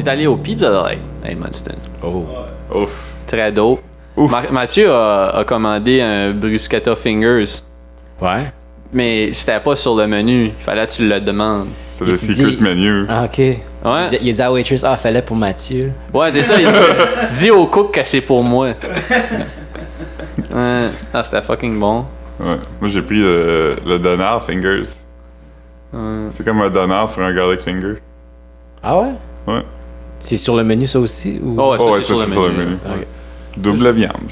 est allé au Pizza Delight à Edmundston. Oh. Ouf. Très dope. Mathieu a commandé un bruschetta fingers. Ouais. Mais c'était pas sur le menu. Il fallait que tu le demandes. C'est le Il secret dit- menu. Ah, ok. Ouais. Il a dit à la waitress, fallait pour Mathieu. Ouais, c'est ça. Il dit au cook que c'est pour moi. C'était fucking bon. Ouais. Moi, j'ai pris le doner fingers. C'est comme un doner sur un garlic finger. Ah ouais? Ouais. C'est sur le menu, ça aussi? Ou... Oh, ouais, ça, Oh, ouais, c'est ça, sur le menu. Ok. Double viande.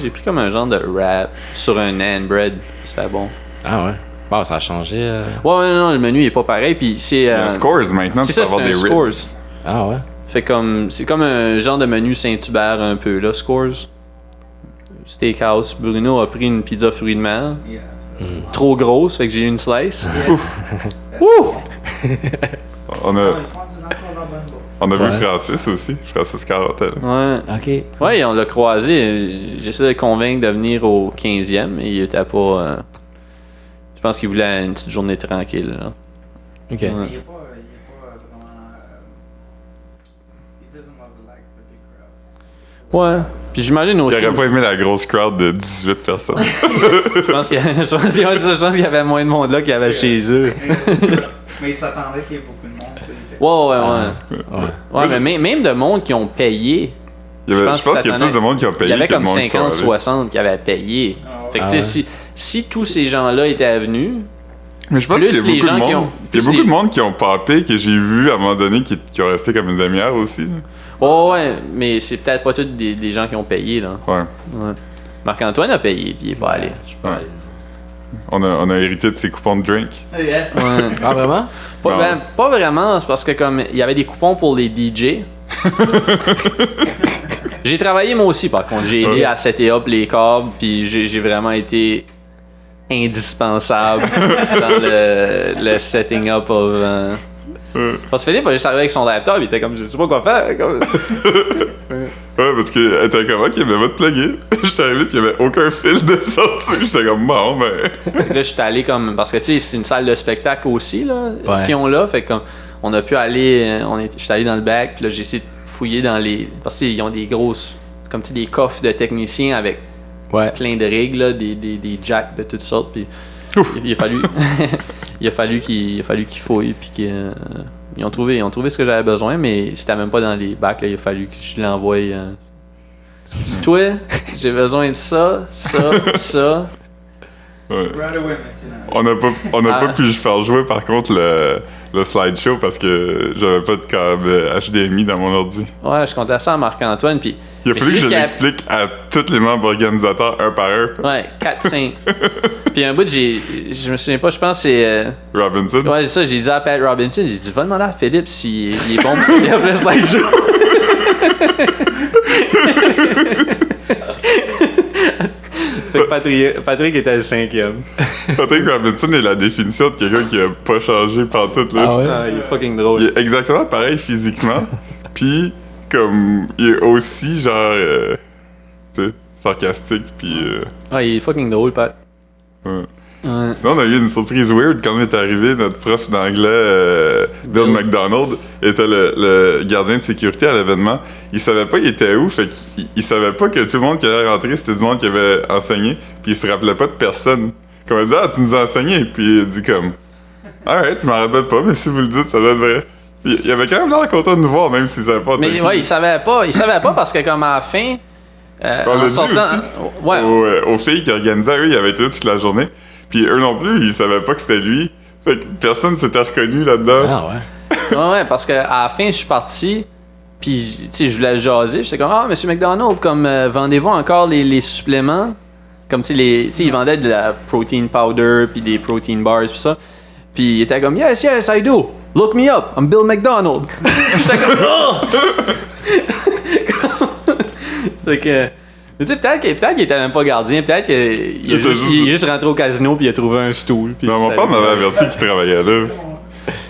J'ai pris comme un genre de wrap sur un naan bread. C'était bon. Ah ouais? Bon, ça a changé. Ouais, non, le menu il est pas pareil. Puis c'est. Il y a un Scores maintenant, c'est tu peux ça, avoir c'est des un ribs. Scores. Ah ouais? C'est comme un genre de menu Saint-Hubert un peu, là, Scores. Steakhouse. Bruno a pris une pizza fruits de mer. Trop grosse, fait que j'ai eu une slice. Ouh! On a vu Ouais. Francis aussi, Francis Carotel. Ouais. Ok. Ouais, on l'a croisé. J'essaie de le convaincre de venir au 15e, mais il était pas. Je pense qu'il voulait une petite journée tranquille, là. Ok. Ouais. Il est pas vraiment. He doesn't love the big crowd. Ouais. Puis j'imagine Il aussi. aurait pas aimé la grosse crowd de 18 personnes. Je pense qu'il y avait moins de monde là qu'il y avait chez eux. Mais il s'attendait qu'il y ait beaucoup de monde. Ça, il était- Ouais. Ouais, mais même de monde qui ont payé. Il y avait- Je pense je pense que qu'il y a ça plus de monde qui ont Il payé y avait que de comme monde qui sont allés. 50-60 qui avaient payé. Fait que Ah tu sais, si tous ces gens-là étaient venus. Mais je pense Plus qu'il y a les beaucoup de gens qui monde. ont- Il y a plus beaucoup les- de monde qui ont popé que j'ai vu à un moment donné qui ont resté comme une demi-heure aussi. là. Ouais, mais c'est peut-être pas tous des gens qui ont payé, là. Ouais. Ouais. Marc-Antoine a payé, puis il est pas allé. Je suis pas allé. On a hérité de ses coupons de drink. Ouais. Ah vraiment? Pas, Non. pas vraiment, c'est parce que comme il y avait des coupons pour les DJ. J'ai travaillé moi aussi par contre, j'ai aidé à setter up les câbles puis j'ai vraiment été indispensable dans le setting up of parce que Philippe a juste arrivé avec son laptop, il était comme je sais pas quoi faire comme... Ouais, parce que elle était comme, ok, mais va te plugger. J'étais arrivé pis il y avait aucun fil de sortie. J'étais comme, bon, ben. Là j'étais allé comme parce que tu sais c'est une salle de spectacle aussi là Ouais. qui ont là fait comme on a pu aller j'étais allé dans le bac puis là j'ai essayé de fouiller dans les parce qu'ils ont des grosses comme tu sais des coffres de techniciens avec Ouais. plein de règles là, des jacks de toutes sortes puis il a fallu il a fallu qu'ils fouillent puis ils ont trouvé ce que j'avais besoin mais c'était même pas dans les bacs là, il a fallu que je l'envoie dis toi j'ai besoin de ça Ouais. Right away, mais c'est dans- On n'a pas pu faire jouer par contre le slideshow parce que j'avais pas de câble HDMI dans mon ordi. ouais je comptais ça à Marc-Antoine puis Il a mais fallu que c'est je juste qu'il y a- l'explique à tous les membres organisateurs un par un. ouais 4-5 puis un bout je me souviens pas je pense que c'est Robinson. ouais c'est ça j'ai dit à Pat Robinson j'ai dit va demander à Philippe s'il est bon pour ça qu'il a le slideshow fait que Patrick était le 5e. Patrick Robinson est la définition de quelqu'un qui a pas changé partout là. Ah ouais? Ah, il est fucking drôle. Il est exactement pareil physiquement. Puis comme il est aussi genre tu sais, sarcastique puis Ah, il est fucking drôle, Pat. ouais. Ouais. Sinon, on a eu une surprise weird quand on est arrivé. Notre prof d'anglais, Bill McDonald, était le gardien de sécurité à l'événement. Il savait pas il était où, fait qu'il savait pas que tout le monde qui allait rentrer, c'était du monde qui avait enseigné, puis il se rappelait pas de personne. Comme il dit, ah, tu nous as enseigné, puis il dit comme, alright, je m'en rappelle pas, mais si vous le dites, ça doit être vrai. Puis il avait quand même l'air content de nous voir, même s'il savait pas. Mais ouais, il savait pas parce que comme à la fin, On l'a en dit sortant, aussi. ouais, Aux filles qui organisaient, eux, ils avaient été là toute la journée. Puis eux non plus, ils savaient pas que c'était lui. Fait que personne s'était reconnu là-dedans. Ah ouais. ouais, parce que à la fin, je suis parti, puis tu sais, je voulais le jaser, j'étais comme Monsieur McDonald, comme vendez-vous encore les suppléments, comme tu sais ils vendaient de la protein powder puis des protein bars puis ça, puis il était comme yes I do, look me up, I'm Bill McDonald. J'étais comme fait que tu sais, peut-être qu'il était même pas gardien, peut-être qu'il était il est juste rentré au casino puis il a trouvé un stool. Puis Non, mon c'était- père m'avait averti qu'il travaillait là.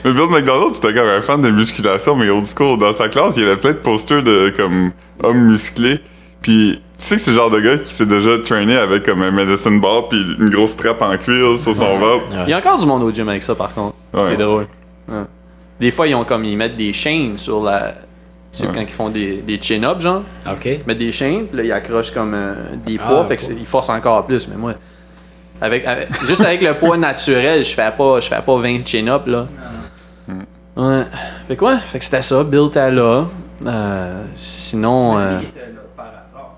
Mais Bill McDonald, c'était comme un fan de musculation, mais old school. Dans sa classe, il y avait plein de posters de comme hommes musclés. Puis tu sais que c'est le genre de gars qui s'est déjà traîné avec comme un medicine ball puis une grosse trappe en cuir sur son ventre. Il y a encore du monde au gym avec ça par contre. Ouais. C'est drôle. Ouais. Des fois ils mettent des chaînes sur Tu sais, quand ils font des chin-ups, genre, OK. mettent des chaînes, puis là, ils accrochent comme des poids, fait qu'ils forcent encore plus. Mais moi, juste avec le poids naturel, je fais pas 20 chin-ups, là. Ouais. Fait que ouais, fait que c'était ça, Bill était là. Sinon... Lui, il était là par hasard.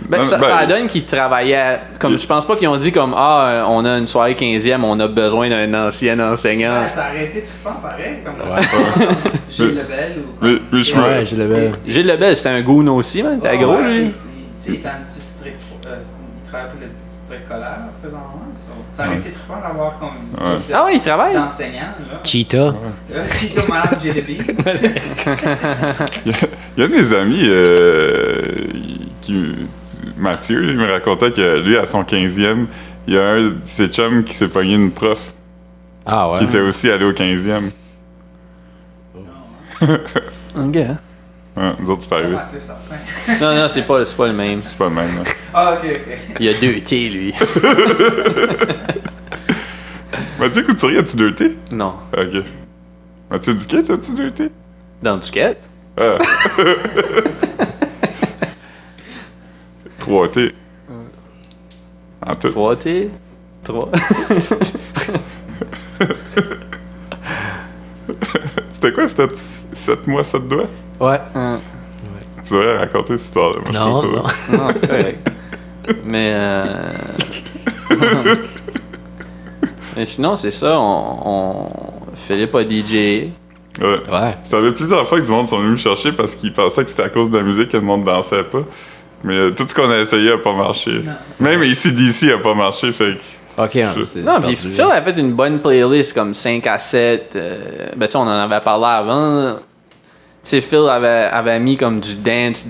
Ben, Non, ça donne qu'ils travaillaient comme je pense pas qu'ils ont dit comme on a une soirée 15e, on a besoin d'un ancien enseignant. Ça aurait été trippant pareil, comme Ouais. Gilles Lebel ou... Mais je me- Ouais, j'ai le bel. Gilles Lebel, c'était un goon aussi, man, t'es gros lui. Il est dans le district, il travaille pour le district scolaire présentement. Ça aurait été trippant d'avoir comme Ouais. Ah ouais, il travaille. d'enseignants là. Cheetah. Tito Madame JDB. Il y a de mes amis Mathieu, il me racontait que lui, à son 15e, il y a un de ses chums qui s'est pogné une prof Ah ouais. qui était aussi allé au 15e. Ok. Ouais, nous autres, c'est pas arrivé. Mathieu Sartin. Non, c'est pas le même. C'est pas le même. Là. Ah, ok. Il y a 2 T lui. Mathieu Couturier, as-tu 2 T? Non. Ok. Mathieu Duquette, as-tu 2 T? Dans Duquette. Ah. 3 T. En tout. 3 T. 3. C'était quoi, c'était 7 mois, 7 doigts? Ouais. Tu devrais raconter cette histoire-là. Moi, je Non, trouve non. ça. Non, c'est correct. Mais mais sinon, c'est ça, Philippe a DJ. Ouais. Ouais. Ça avait plusieurs fois que du monde sont venus me chercher parce qu'ils pensaient que c'était à cause de la musique que le monde dansait pas. Mais tout ce qu'on a essayé a pas marché. Même ici d'ici a pas marché, fait que... OK, hein, Je- c'est Non, puis perdu. Phil avait fait une bonne playlist comme 5 à 7. Ben, tu sais, on en avait parlé avant. Tu sais, Phil avait mis comme du dance.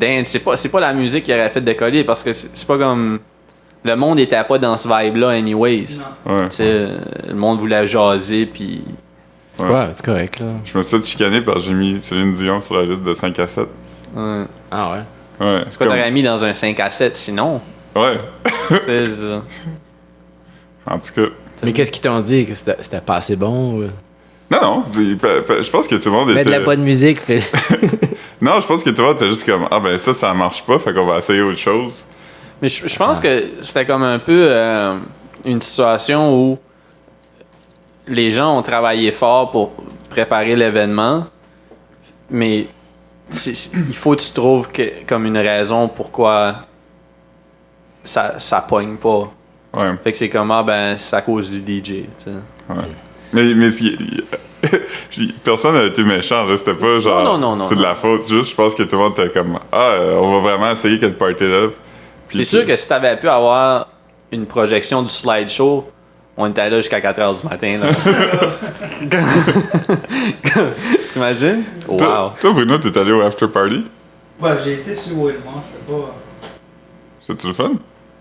C'est pas la musique qu'il aurait fait décoller parce que c'est pas comme. Le monde était pas dans ce vibe-là, anyways. Non. Ouais. Tu sais, le monde voulait jaser, puis. Ouais, c'est correct, là. Je me suis fait chicaner parce que j'ai mis Céline Dion sur la liste de 5 à 7. Ouais. Ah ouais. Ouais. C'est quoi t'aurais mis dans un 5 à 7 sinon? Ouais. C'est ça. En tout cas... Mais qu'est-ce qu'ils t'ont dit? Que c'était pas assez bon? Ou... Non, je pense que tout le monde Mets était... de la bonne musique, Phil. Non, je pense que tout le monde était juste comme « Ah ben ça marche pas, fait qu'on va essayer autre chose. Mais je pense que c'était comme un peu une situation où les gens ont travaillé fort pour préparer l'événement, mais il faut que tu trouves comme une raison pourquoi ça pogne pas. » Ouais. Fait que c'est comme, c'est à cause du DJ, tu sais. Ouais. Mais personne n'a été méchant, là. C'était pas genre. Non. C'est de la faute. Juste, je pense que tout le monde était comme. On va vraiment essayer que le party lève. C'est sûr que si t'avais pu avoir une projection du slideshow, on était là jusqu'à 4h du matin, là. T'imagines? Wow. Toi, Bruno, t'es allé au after party? Ouais, j'ai été sur Wilmore, c'était pas. C'était-tu le fun?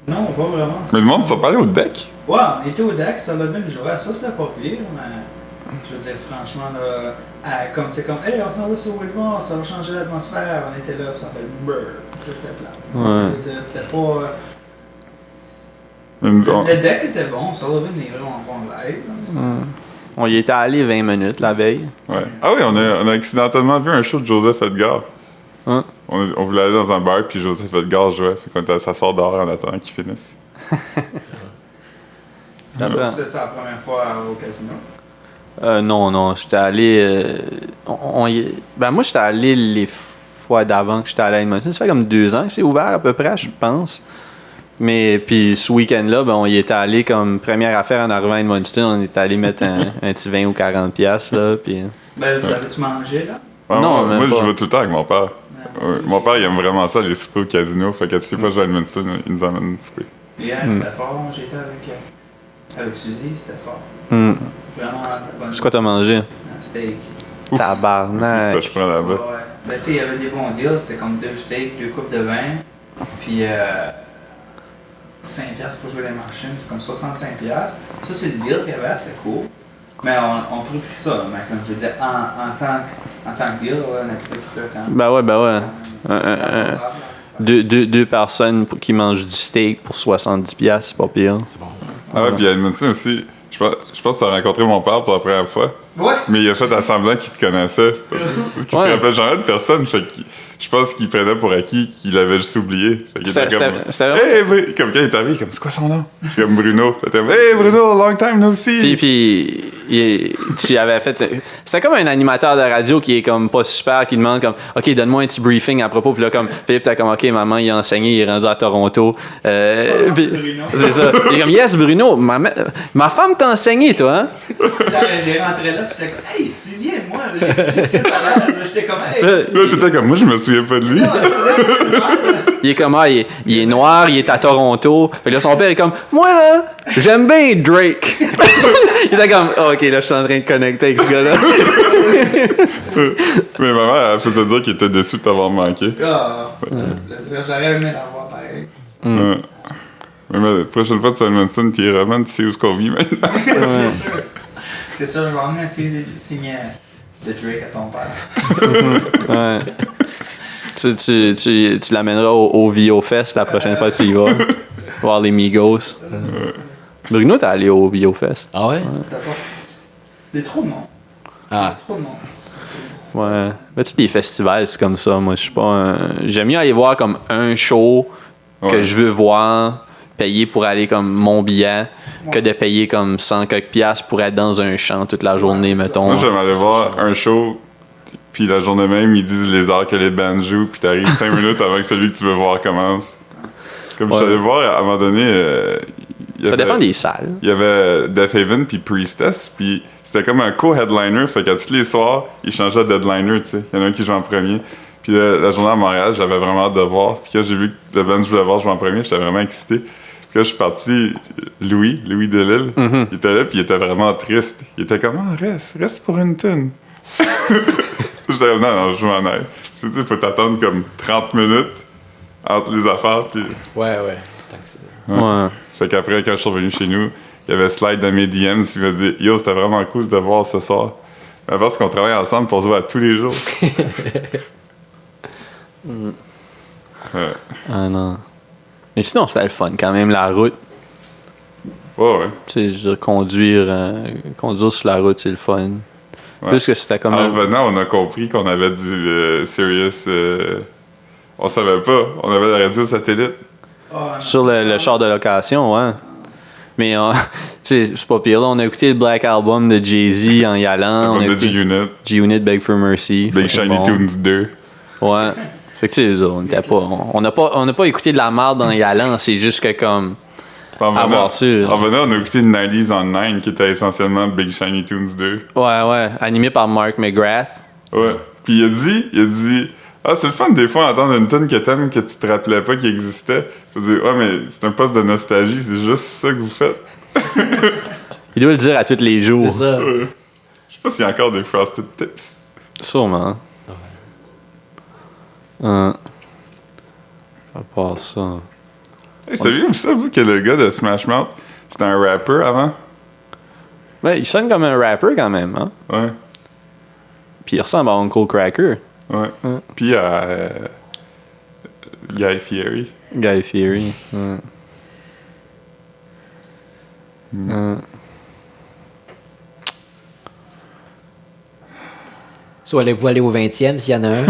Non, pas vraiment. Mais le monde, ils sont pas allés au deck? Ouais, on était au deck, Sullivan jouait. Ça, c'était pas pire, mais je veux dire, franchement, là, c'est comme, hey, on s'en va sur Wilmore, ça va changer l'atmosphère. On était là, puis ça fait brrr. Ça, c'était plat. Ouais. Je veux dire, c'était pas. On- Le deck était bon, Sullivan est vraiment bon live. Là, On y était allé 20 minutes la veille. Ouais. Ah oui, on a accidentellement vu un show de Joseph Edgar. Hein? On voulait aller dans un bar, puis Joseph Edgar jouait. Fait qu'on était à s'asseoir dehors en attendant qu'il finisse. Après- C'était la première fois au casino. Non, j'étais allé. Moi, j'étais allé les fois d'avant que j'étais allé à Edmonton. Ça fait comme 2 ans que c'est ouvert à peu près, je pense. Mais puis ce week-end-là, on y était allé comme première affaire en arrivant à Edmonton. On était allé mettre un petit 20 ou 40$, là. Puis... Ben, vous avez-tu mangé, là? Ouais, Non, moi, même je pas. jouais tout le temps avec mon père. Ouais, mon père, il aime vraiment ça, les soupers au casino. Fait que toutes les fois que je vais à Edmonton, il nous emmène une souper. Hier, c'était fort. J'étais avec Suzy, c'était fort. Hmm. Vraiment bonne. C'est quoi t'as mangé? Un steak. C'est ça, Tabarnak. je prends là-bas. Ouais. Ben, tu sais, il y avait des bons deals. C'était comme 2 steaks, 2 coupes de vin. Puis 5$ pour jouer les machines. C'est comme 65$. Ça, c'est le deal qu'il y avait. C'était cool. Mais on peut pris ça. Mais comme je veux dire, en tant que deal, là, n'importe quoi. Ben ouais. Deux personnes qui mangent du steak pour 70$, c'est pas pire. C'est bon. Ah ouais, puis à Edmonton aussi, je pense que tu as rencontré mon père pour la première fois. Ouais. Mais il a fait à semblant qu'il te connaissait. Parce qu'il se rappelle jamais de personne. Fait que je pense qu'il prenait pour acquis qu'il avait juste oublié. Fait qu'il était comme... Hey, comme quand il est arrivé, comme, c'est quoi son nom? Je suis comme Bruno. Fait hey Bruno, long time no see. Puis tu avais fait... C'était comme un animateur de radio qui est comme pas super, qui demande comme, OK, donne-moi un petit briefing à propos. Puis là, comme, Philippe, t'as comme, OK, maman, il a enseigné, il est rendu à Toronto. Bruno. C'est ça. Il est comme, yes, Bruno, ma femme t'a enseigné, toi, hein? J'ai rentré là, pis j'étais comme, hey, c'est bien, moi, j'ai tout à l'heure. J'étais comme, hey. Là, t'étais comme, moi, je me souviens pas de lui. Il est comme, il est noir, il est à Toronto. Fait que là, son père est comme, moi, là, j'aime bien Drake. Il était comme, OK, là, je suis en train de connecter avec ce gars-là. Mais ma mère, elle faisait dire qu'il était déçu de t'avoir manqué. J'aurais aimé l'avoir pareil. Ouais. Mais la prochaine fois, tu vas demander ça, tu vraiment, tu sais où est-ce qu'on vit maintenant. C'est sûr. C'est sûr, je vais emmener essayer de signer de Drake à ton père. Ouais. Tu l'amèneras au VO Fest la prochaine fois que tu y vas. Voir les Migos. Bruno, t'es allé au VO Fest. Ah ouais? T'as pas. C'était trop de monde. Ah. Trop de monde. Ouais. Mais tu sais, les festivals, c'est comme ça. Moi, je suis pas J'aime mieux aller voir comme un show que je veux voir, payer pour aller comme mon billet, que de payer comme 100 quelques piastres pour être dans un champ toute la journée, mettons. Moi, j'aimerais aller voir un show, puis la journée même, ils disent les heures que les bands jouent, puis t'arrives 5 minutes avant que celui que tu veux voir commence. Comme je suis allé voir, à un moment donné... ça dépend des salles. Il y avait Death Haven puis Priestess, puis c'était comme un co-headliner, fait qu'à tous les soirs, ils changeaient de headliner, tu sais. Il y en a un qui joue en premier. Puis la journée à Montréal, j'avais vraiment hâte de voir. Puis quand j'ai vu que le band que je voulais voir jouer en premier, j'étais vraiment excité. Puis là, je suis parti, Louis Delisle, il était là, puis il était vraiment triste. Il était comme, reste pour une tune. J'étais comme, non, je m'en aille. Tu sais, il faut t'attendre comme 30 minutes entre les affaires, puis... Ouais. Ouais. Fait qu'après, quand je suis revenu chez nous, il y avait Slide dans mes DMs qui m'a dit « Yo, c'était vraiment cool de te voir ce soir. » Mais parce qu'on travaille ensemble pour jouer à tous les jours. Ah non. Mais sinon, c'était le fun quand même, la route. Ouais. Tu sais, je veux dire, conduire sur la route, c'est le fun. Ouais. Plus que c'était comme... En revenant, on a compris qu'on avait du Sirius... on savait pas. On avait la radio satellite. Sur le char de location, ouais. Mais, tu sais, c'est pas pire. Là, on a écouté le Black Album de Jay-Z en y allant. On a écouté G-Unit. G-Unit, Beg for Mercy. Big Shiny Tunes 2. Ouais. Fait que, tu sais, on était pas... On n'a pas écouté de la merde en y allant. C'est juste que, comme... En avoir su. revenant, on a écouté 90s on 9 qui était essentiellement Big Shiny Tunes 2. Ouais. Animé par Mark McGrath. Ouais. Puis il a dit... Ah, c'est le fun des fois d'entendre une tune que t'aimes que tu te rappelais pas qu'il existait. Je dis, ouais, mais c'est un poste de nostalgie, c'est juste ça que vous faites. Il doit le dire à tous les jours. C'est ça. Je sais pas s'il y a encore des Frosted Tips. Sûrement. À part ça. Hey, saviez-vous ça, vous, que le gars de Smash Mouth, c'était un rapper avant? Ouais, il sonne comme un rapper quand même, hein? Ouais. Puis il ressemble à Uncle Cracker. Ouais. Puis à Guy Fieri. Guy Fieri. So, allez-vous aller au 20e s'il y en a un?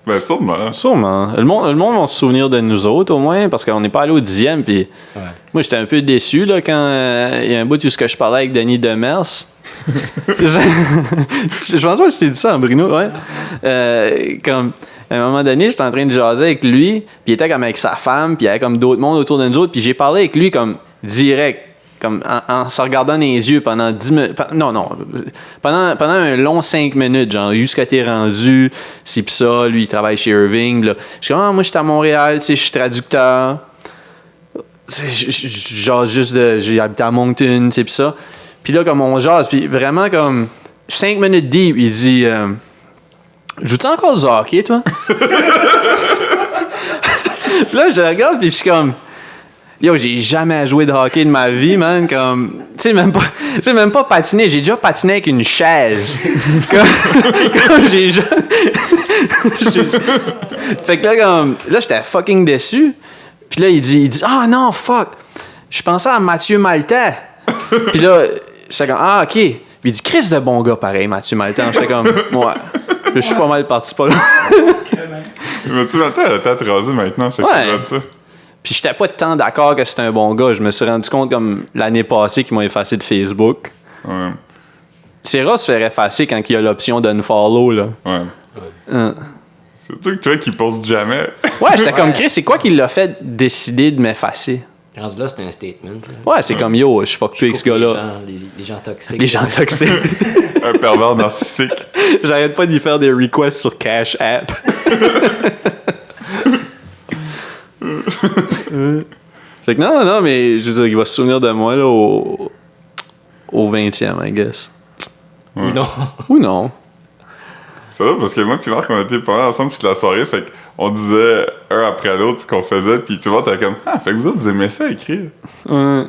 Ben, sûrement. Sûrement. Le monde va se souvenir de nous autres, au moins, parce qu'on n'est pas allé au 10e. Puis moi, j'étais un peu déçu là, quand il y a un bout où je parlais avec Denis Demers. Je pense pas que je t'ai dit ça en Bruno, ouais. Comme, à un moment donné, j'étais en train de jaser avec lui, puis il était comme avec sa femme, puis il y avait comme d'autres mondes autour de nous autres, puis j'ai parlé avec lui comme direct, comme en se regardant dans les yeux pendant 10 minutes. Pendant un long 5 minutes, genre, jusqu'à t'es rendu, c'est pis ça, lui, il travaille chez Irving. Là. Je suis comme, moi, je suis à Montréal, tu sais, je suis traducteur. Genre, j'ai habité à Moncton, tu sais, pis ça. Puis là, comme on jase, puis vraiment, comme 5 minutes deep, il dit joues-tu encore du hockey, toi? Puis là, je regarde, puis je suis comme yo, j'ai jamais joué de hockey de ma vie, man. Comme, tu sais, même pas patiner. J'ai déjà patiné avec une chaise. comme j'ai déjà. Fait que là, comme, là, j'étais fucking déçu. Puis là, il dit, ah non, fuck. Je pensais à Mathieu Maltais. Puis là, j'étais comme, ah, ok. Puis il dit, Chris de bon gars, pareil, Mathieu Maltan. J'étais comme, ouais. Puis je suis pas mal parti pas là. Mathieu Maltan a la tête rasée maintenant, fait que Ouais. c'est vrai de ça. Puis j'étais pas tant d'accord que c'était un bon gars. Je me suis rendu compte, comme l'année passée, qu'ils m'ont effacé de Facebook. Ouais. C'est rare de se faire effacer quand il y a l'option d'unfollow, là. Ouais. Hein. Surtout que toi qui postes jamais. Ouais, j'étais comme, Chris, c'est quoi qui l'a fait décider de m'effacer? Rendu là, c'est un statement. Là. Ouais, c'est comme, yo, je fuck plus avec ce gars-là. Les gens toxiques. Les gens toxiques. Un pervers narcissique. J'arrête pas d'y faire des requests sur Cash App. Fait que non, mais je veux dire, il va se souvenir de moi là, au 20e, I guess. Ou non. Ou non. C'est vrai, parce que moi puis Marc, on était pas mal ensemble toute la soirée, fait qu'on disait un après l'autre ce qu'on faisait, puis tout le monde était comme « Ah, fait que vous autres, vous aimez ça écrire? » Ouais.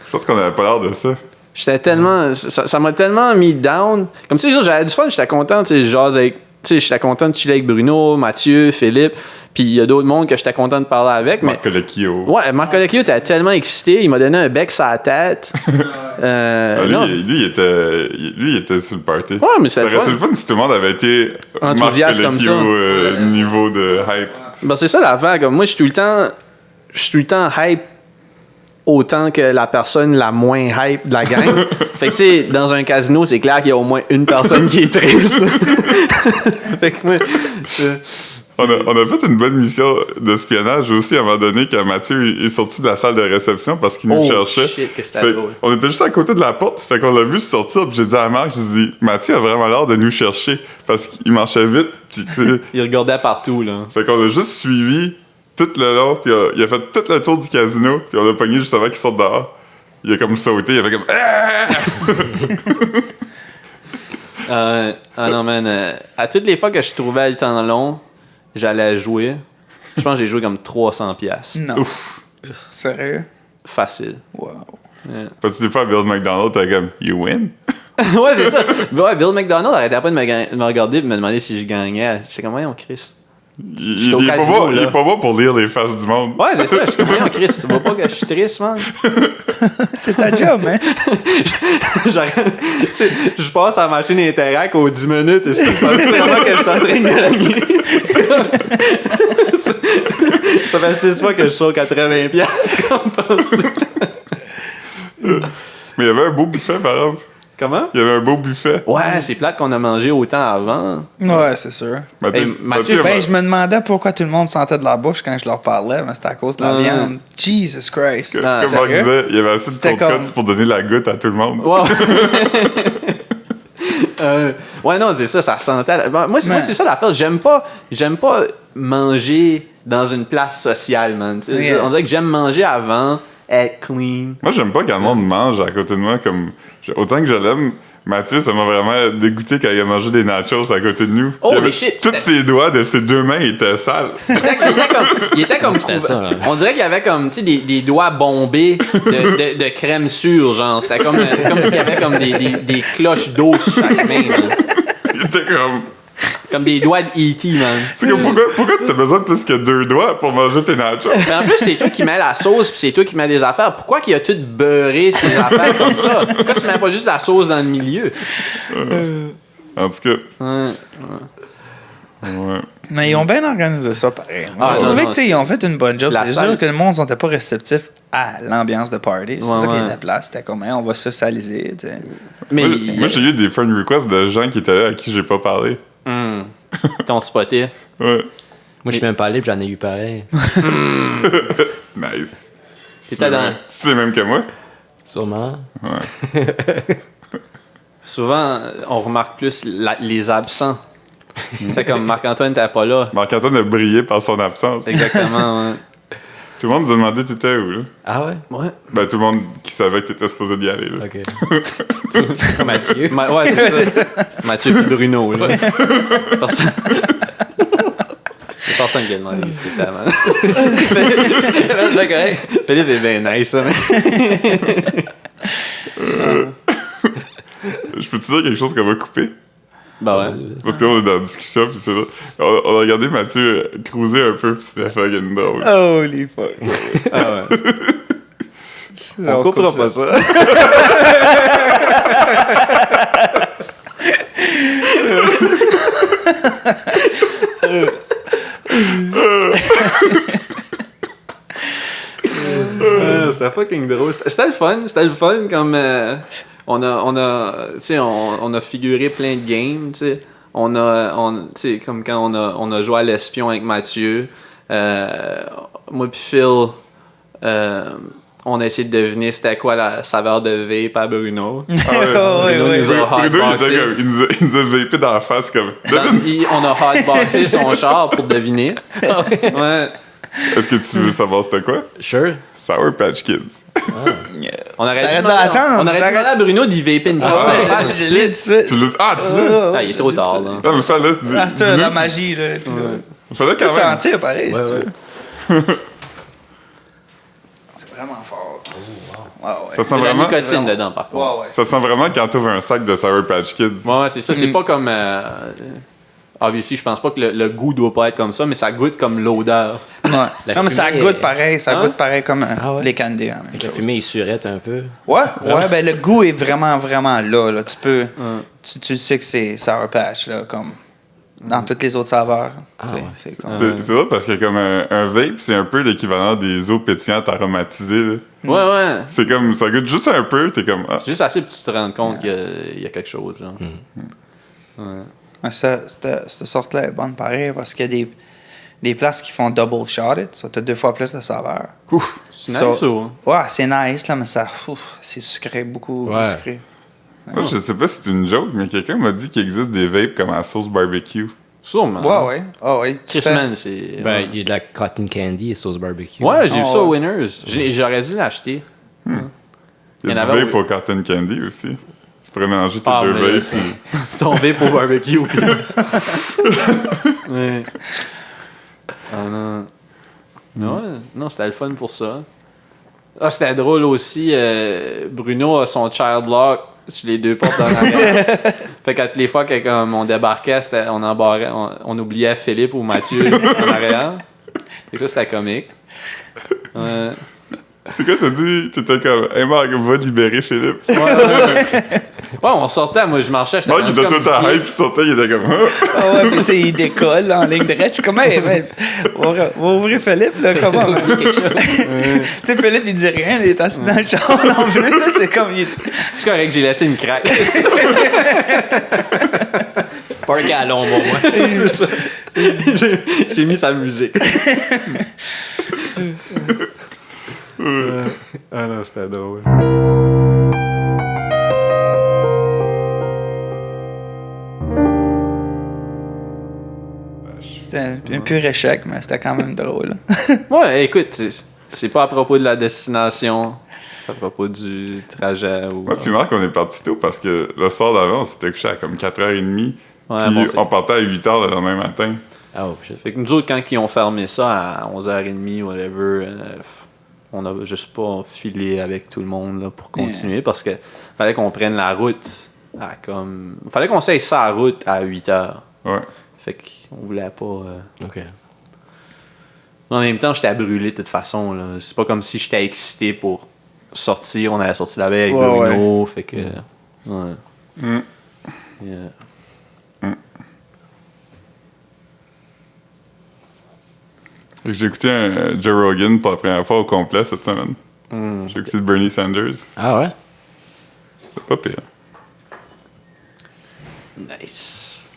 Je pense qu'on avait pas l'air de ça. J'étais tellement. Ça m'a tellement mis down. Comme si j'avais du fun, j'étais content, tu sais, genre avec. Tu sais, j'étais content de chiller avec Bruno, Mathieu, Philippe, puis il y a d'autres mondes que j'étais content de parler avec. Mais Marc Colecchio. ouais, Marc Colecchio était tellement excité, il m'a donné un bec sur la tête. Non. Lui, il était sur le party. Ouais, mais c'est ça le aurait fun. été le fun si tout le monde avait été Enthousiaste Marc comme Colecchio, ça. niveau de hype. Ben, c'est ça l'affaire. Comme moi, je suis tout le temps hype autant que la personne la moins hype de la gang. Fait que tu sais, dans un casino, c'est clair qu'il y a au moins une personne qui est triste. Fait que moi, On a fait une bonne mission d'espionnage aussi à un moment donné quand Mathieu est sorti de la salle de réception parce qu'il nous oh cherchait. shit, que c'était Fait drôle. on était juste à côté de la porte, fait qu'on l'a vu sortir, puis j'ai dit à Marc, j'ai dit Mathieu a vraiment l'air de nous chercher parce qu'il marchait vite, puis tu sais, Il regardait partout, là. fait qu'on l'a juste suivi tout le long, puis il a fait tout le tour du casino, puis on l'a pogné juste avant qu'il sorte dehors. Il a comme sauté, il a fait comme Ah non, man. À toutes les fois que je trouvais le temps long, j'allais jouer. Je pense que j'ai joué comme 300 pièces. Non. Sérieux? Facile. Wow. Parce que des fois, Bill McDonald, t'es comme You win? Ouais, c'est ça. Ouais, Bill McDonald arrêtait pas de me regarder et me demander si je gagnais. J'étais comme, voyons, Chris. Il au est pas casino, bon, il là. est pas bon pour lire les faces du monde. Ouais, c'est ça. Je suis comme, voyons, Chris, tu vois pas que je suis triste, man? C'est ta job, hein? J'arrête- tu sais, je passe à la machine Interact aux 10 minutes et c'est pas vraiment que je suis en train de gagner. Ça fait 6 fois que je suis au 80$, comme pense. Mais il y avait un beau buffet, par exemple. Comment? Il y avait un beau buffet. Ouais, c'est plate qu'on a mangé autant avant. Ouais, c'est sûr. Hey, Mathieu, Ben, je me demandais pourquoi tout le monde sentait de la bouche quand je leur parlais, mais c'était à cause de la viande. Jesus Christ. C'est Ah, comme Marc sérieux? disait, il y avait assez de C'était cold cuts comme- pour donner la goutte à tout le monde. Wow. Ouais, non, c'est ça, ça sentait. Moi, c'est ça l'affaire. J'aime pas manger dans une place sociale, man. Tu sais, Yeah. On dirait que j'aime manger avant, être clean. Moi, j'aime pas quand le monde mange à côté de moi. Comme autant que je l'aime, Mathieu, ça m'a vraiment dégoûté quand il a mangé des nachos à côté de nous. Oh, Il avait- les shit! Tous ses doigts de ses deux mains étaient sales. Il était comme tu fais ça, là? on dirait qu'il y avait comme, tu sais, des doigts bombés de crème sûre, genre. C'était comme s'il y avait comme des cloches d'eau sur chaque main, man. Il était comme. Comme des doigts de E.T., man. C'est comme pourquoi t'as besoin de plus que deux doigts pour manger tes nachos? Mais en plus, c'est toi qui mets la sauce puis c'est toi qui mets des affaires. Pourquoi qu'il y a tout beurré ces affaires comme ça? Pourquoi tu mets pas juste la sauce dans le milieu? En tout cas, Ouais. ouais. Mais ils ont bien organisé ça, pareil. Ah, J'ai trouvé non, que, tu sais, ils ont fait une bonne job. La C'est salle- sûr que le monde n'était pas réceptif à l'ambiance de party. C'est Ouais, ça qui ouais. était place. C'était comme, hein, on va socialiser, tu sais. Mais Moi, j'ai eu des friend requests de gens qui étaient là à qui j'ai pas parlé. ton spoté. Ouais. Moi, je suis même pas allé, puis j'en ai eu pareil. Nice. T'étais dans- C'est le même que moi? Sûrement. Ouais. Souvent, on remarque plus les absents. Fait comme Marc-Antoine t'es pas là. Marc-Antoine a brillé par son absence. Exactement, ouais. Tout le monde nous a demandé t'étais où, là? Ah ouais? Ouais. Ben, tout le monde qui savait que t'étais supposé d'y aller, là. Ok. Comme Mathieu. Ouais, c'est ça. Mathieu et Bruno, là. Personne... Il y a personne qui a demandé où c'était, man. Philippe est bien nice, ça, mais... Je peux te dire quelque chose qu'on va couper? Bah ouais. Parce qu'on est dans la discussion, pis c'est là. On a regardé Mathieu cruiser un peu, pis c'était fucking drôle. Holy fuck. Ah ouais. On coupera pas ça. C'était fucking drôle. C'était le fun comme on a figuré plein de games, tu sais. Tu sais, comme quand on a joué à l'espion avec Mathieu, moi pis Phil, on a essayé de deviner c'était quoi la saveur de vape à Bruno. Ah ouais. Bruno nous a Bruno, hotboxé. il nous a vapé dans la face comme. On a hotboxé son char pour deviner. Ouais. Est-ce que tu veux savoir c'était quoi? Sure. Sour Patch Kids. On aurait T'aurais dû dû attendre. demander à Bruno d'y vaper une porte de face. Je l'ai dit tout de suite. Tu l'as. Ah, tu l'as? Ah, il est trop tard, là. Non, mais fallait. Ah, c'est la magie, là. Fallait Tu peux quand même. sentir pareil, si tu Ouais. veux. C'est vraiment fort. Ouais, ouais. Ça sent Il y a de la vraiment. nicotine dedans, par contre. Ouais, ouais. Ça sent vraiment quand t'ouvres un sac de Sour Patch Kids. Ouais, c'est ça. C'est pas comme. Obviously, je pense pas que le goût doit pas être comme ça, mais ça goûte comme l'odeur. Ouais. Non, mais ça fumée goûte est- pareil. Ça Hein? goûte pareil comme Ah ouais? les candies. Hein, Avec la fumée, il surette un peu. ouais, ben le goût est vraiment, vraiment là. Tu peux. Tu sais que c'est Sour Patch, là, comme dans toutes les autres saveurs. Ah Tu sais, ouais. c'est comme. C'est drôle parce que comme un vape, c'est un peu l'équivalent des eaux pétillantes aromatisées. Là. Ouais. C'est comme, ça goûte juste un peu, t'es comme, ah, C'est juste assez pour que tu te rendes compte qu'il y a quelque chose, là. Ouais, cette sorte-là est bonne pareil parce qu'il y a des places qui font double shot it. Ça, t'as 2 fois plus de saveur. C'est nice, ou? Ouais, c'est nice, là, mais ça. C'est sucré, beaucoup Ouais. sucré. moi, je sais pas si c'est une joke, mais quelqu'un m'a dit qu'il existe des vapes comme à sauce barbecue. Sûrement. Ouais, ouais. Ah, ouais. Chris Man, c'est. Ben, ouais. il y a de la cotton candy et sauce barbecue. Ouais, j'ai vu ça Oh, au ouais. Winners. J'aurais dû l'acheter. Il y Il y a en du avait vape au- au cotton candy aussi. Tu pourrais mélanger tes deux mais là, vapes. c'est tombé pour barbecue. Puis... ouais. Ah non. Ouais, non, c'était le fun pour ça. Ah, c'était drôle aussi. Bruno a son child lock sur les 2 portes en arrière. Fait qu'à toutes les fois que comme, on débarquait, on embarrait, on oubliait Philippe ou Mathieu en arrière. Fait que ça, c'était comique. Ouais. C'est quoi, t'as dit? T'étais comme, hey Marc, va libérer Philippe. Ouais, on sortait. Moi, je marchais. J'étais Marc, il rendu était comme tout à skier. hype, puis il sortait, il était comme, ah! Ah ouais, puis tu sais, il décolle en ligne droite. Je suis comme, hey, man, va ouvrir Philippe, là, comment? man? Tu sais, Philippe, il dit rien, il est assis dans le char non plus. Là, c'est comme, C'est correct, j'ai laissé une craque. Pas un gallon, bon, moi. C'est ça. J'ai mis sa musique. Ah non, c'était drôle. C'était un pur échec, mais c'était quand même drôle. Ouais, écoute, c'est pas à propos de la destination, c'est à propos du trajet. Ou... Ouais, puis Marc, on est parti tôt parce que le soir d'avant, on s'était couché à comme 4h30. Ouais, Puis bon, c'est- on partait à 8h le lendemain matin. Oh, shit. Fait que nous autres, quand ils ont fermé ça à 11h30, whatever, on a juste pas filé avec tout le monde là, pour continuer parce que fallait qu'on prenne la route à comme. Fallait qu'on s'aille sa route à 8h. Ouais. Fait qu'on voulait pas. OK. En même temps, j'étais à brûler de toute façon. Là. C'est pas comme si j'étais excité pour sortir. On avait sorti la veille avec Ouais, Bruno. Fait que. Ouais. Mm. Yeah. J'ai écouté un Joe Rogan pour la première fois au complet cette semaine. J'ai écouté Bernie Sanders. Ah ouais? C'est pas pire. Nice.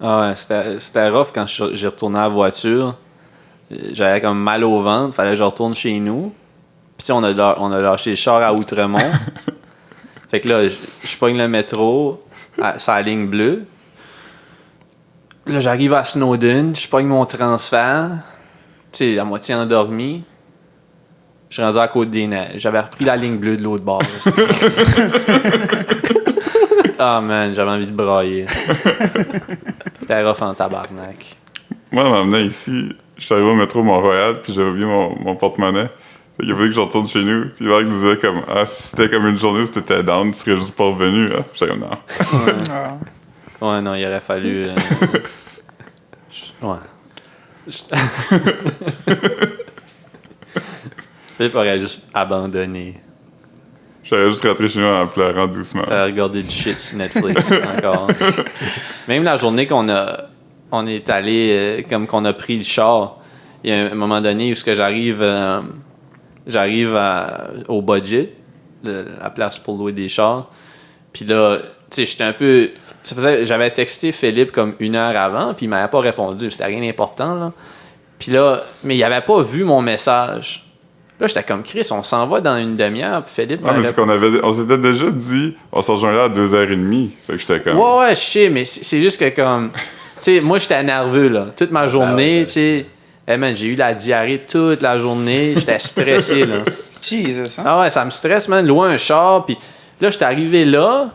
Ah ouais, c'était rough quand j'ai retourné à la voiture. J'avais comme mal au ventre. Fallait que je retourne chez nous. Puis on a lâché le char à Outremont. Fait que là, je pogne le métro sur la ligne bleue. Là, j'arrive à Snowden. Je pogne mon transfert. Tu sais, à moitié endormi. Je suis rendu à Côte-des-Neiges. J'avais repris la ligne bleue de l'autre bord. Ah man, j'avais envie de brailler. C'était rough en tabarnak. Moi, en m'amenant ici, je suis arrivé au métro Mont-Royal, puis j'avais oublié mon porte-monnaie. Il a fallu que je retourne chez nous. Puis Marc disait comme, ah, si c'était comme une journée où c'était down, tu serais juste pas revenu. Hein? J'étais comme, non. Ouais, non, il aurait fallu. Ouais. Philippe aurait juste abandonné. J'aurais juste rentré chez nous en pleurant doucement. T'as regardé du shit sur Netflix encore. Même la journée on est allé, comme qu'on a pris le char, il y a un moment donné où ce que j'arrive au budget, la place pour louer des chars. Puis là, tu sais, j'étais un peu... J'avais texté Philippe comme 1 heure avant, puis il m'avait pas répondu. C'était rien d'important, là. Puis là, mais il avait pas vu mon message. Là, j'étais comme Chris, on s'en va dans une demi-heure, puis Philippe... Non, mais c'est on s'était déjà dit, on se rejoindrait à 2h30. Fait que j'étais comme... Ouais, je sais, mais c'est juste que comme... Tu sais, moi, j'étais nerveux, là. Toute ma journée, tu sais... Hey man, j'ai eu la diarrhée toute la journée. J'étais stressé, là. Jesus, hein? Ah ouais, ça me stresse, man. Louer un char, puis là, j'étais arrivé là.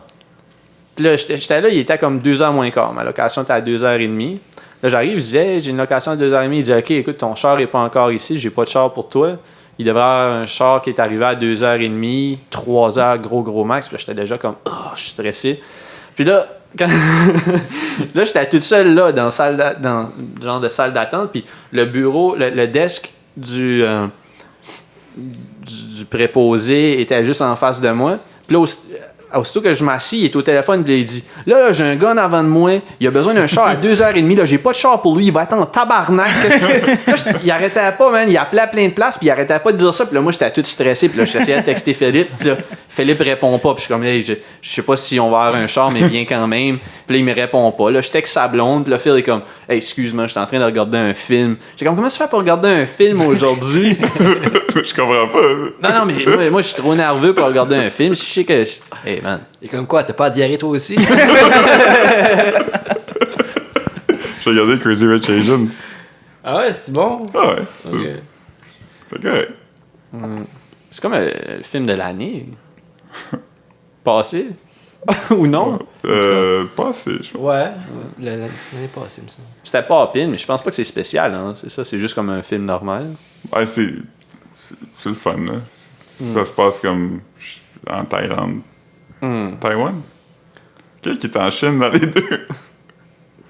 Puis là, j'étais là, il était comme 2h moins quart. Ma location était à 2h30. Là, j'arrive, je disais, j'ai une location à 2h30. Il dit, OK, écoute, ton char est pas encore ici, j'ai pas de char pour toi. Il devrait avoir un char qui est arrivé à 2h30, 3h, gros max. Puis là, j'étais déjà comme, je suis stressé. Puis là, là, j'étais toute seule là, dans le genre de salle d'attente. Puis le bureau, le desk du préposé était juste en face de moi. Puis là, aussitôt que je m'assis, il est au téléphone, puis il dit là, j'ai un gars en avant de moi, il a besoin d'un char à 2h30, là, j'ai pas de char pour lui, il va attendre en tabarnak. Là, il arrêtait pas, man, il appelait à plein de places, puis il arrêtait pas de dire ça, puis là, moi, j'étais tout stressé, puis là, j'essayais de texter Philippe, puis là, Philippe répond pas, puis je suis comme, hey, je sais pas si on va avoir un char, mais bien quand même, puis là, il me répond pas. Là, je texte sa blonde, puis là, Phil est comme, hey, excuse-moi, j'étais en train de regarder un film. J'étais comme, comment tu fais pour regarder un film aujourd'hui? Je comprends pas. Non, mais moi, je suis trop nerveux pour regarder un film, si je sais que. Hey, man. Et comme quoi, t'as pas de diarrhée toi aussi? J'ai regardé Crazy Rich Asians. Ah ouais, c'est bon? Ah ouais, Ok. c'est correct. C'est comme le film de l'année. Passé. Ou non? Pas assez, je pense. Ouais, l'année passée, il me semble. C'était pas pire, mais je pense pas que c'est spécial. Hein. C'est ça, c'est juste comme un film normal. Ouais, c'est le fun, là. Ça se passe comme en Thaïlande. Taïwan? Qui est en Chine dans les deux?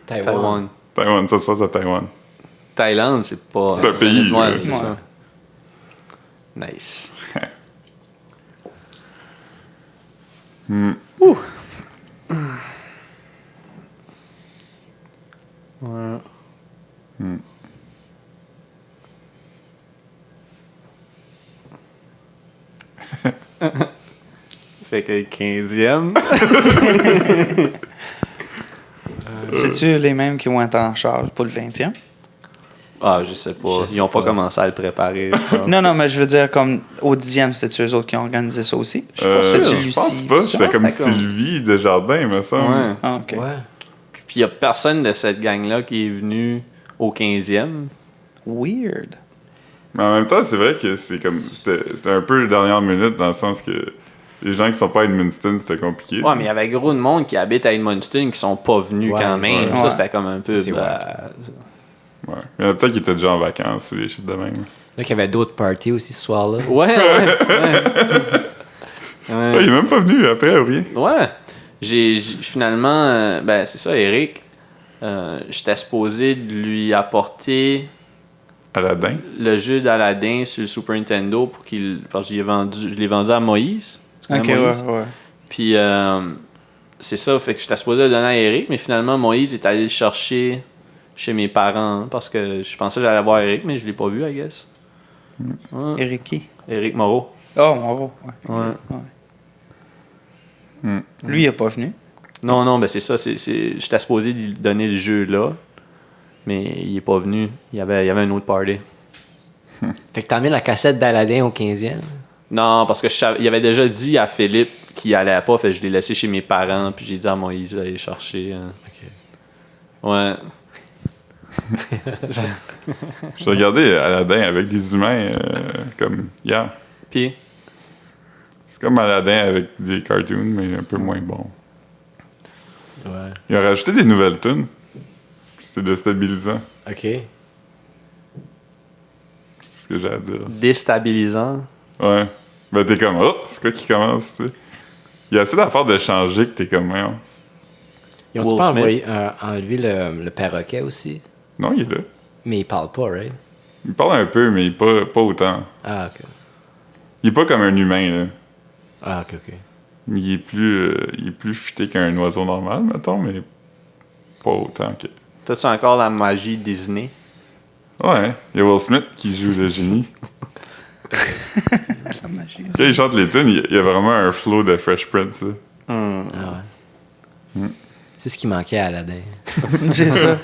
Taïwan. Taïwan, ça se passe à Taïwan. Thaïlande, c'est pas. C'est un pays, Ouais, là. c'est Ouais. ça. Nice. Ouh. Ouais. Fait que le 15e. C'est-tu les mêmes qui vont être en charge pour le 20e? Ah, je sais pas. Je sais Ils ont pas pas. commencé à le préparer. je pense. Non, mais je veux dire, comme au 10e, c'est-tu eux autres qui ont organisé ça aussi? suis pas sûr. C'est-tu Je Lucie? pense pas. C'était comme c'était comme- Sylvie Desjardins, il me semble. Ouais. Ah, ok. Ouais. Puis il y a personne de cette gang-là qui est venu au 15e. Weird. Mais en même temps, c'est vrai que c'était un peu les dernières minutes dans le sens que les gens qui sont pas à Edmundston, c'était compliqué. Ouais, mais il y avait gros de monde qui habite à Edmundston qui sont pas venus Ouais, quand même. ouais. Ça, c'était comme un peu. Ça, c'est Ouais. Il y en a peut-être qui étaient déjà en vacances ou des shit de même. Donc, il y avait d'autres parties aussi ce soir-là. Ouais. Ouais, il est même pas venu après ou rien. Ouais. J'ai finalement. Ben, c'est ça, Eric. J'étais supposé de lui apporter Aladdin. le jeu d'Aladdin sur le Super Nintendo pour qu'il. Parce que je l'ai vendu à Moïse. Tu connais Ok, ouais, Moïse? ouais. Puis c'est ça, fait que j'étais supposé le donner à Eric, mais finalement Moïse est allé le chercher chez mes parents hein, parce que je pensais que j'allais voir Eric, mais je l'ai pas vu, I guess. Ouais. Eric qui? Eric Moreau. Oh, Moreau. Ouais. Ouais. Lui, il est pas venu. Non, ben c'est ça, j'étais supposé lui donner le jeu là, mais il est pas venu. Il y avait un autre party. Fait que t'as mis la cassette d'Aladin au 15e. Non, parce que il avait déjà dit à Philippe qu'il allait pas, fait que je l'ai laissé chez mes parents, puis j'ai dit à Moïse d'aller chercher. Ouais. J'ai regardé Aladdin avec des humains comme hier. Puis, C'est comme Aladdin avec des cartoons, mais un peu moins bon. Ouais. Ils ont rajouté des nouvelles tunes. C'est déstabilisant. OK. C'est ce que j'ai à dire. déstabilisant. Ouais. Ben t'es comme, oh, c'est quoi qui commence, tu sais. Il y a assez d'affaires de changer que t'es comme, voyons. Ils ont Will pas Smith. enlevé le perroquet aussi? Non, il est là. Mais il parle pas, right? Il parle un peu, mais pas autant. Ah, OK. Il est pas comme un humain, là. Ah, ok. Il est plus futé qu'un oiseau normal, mettons, mais pas autant que... T'as-tu encore la magie Disney? Ouais, il y a Will Smith qui joue le génie. La magie. Quand il chante les tunes, il y a vraiment un flow de Fresh Prince. Là. Ah ouais. C'est ce qui manquait à Aladdin. C'est ça.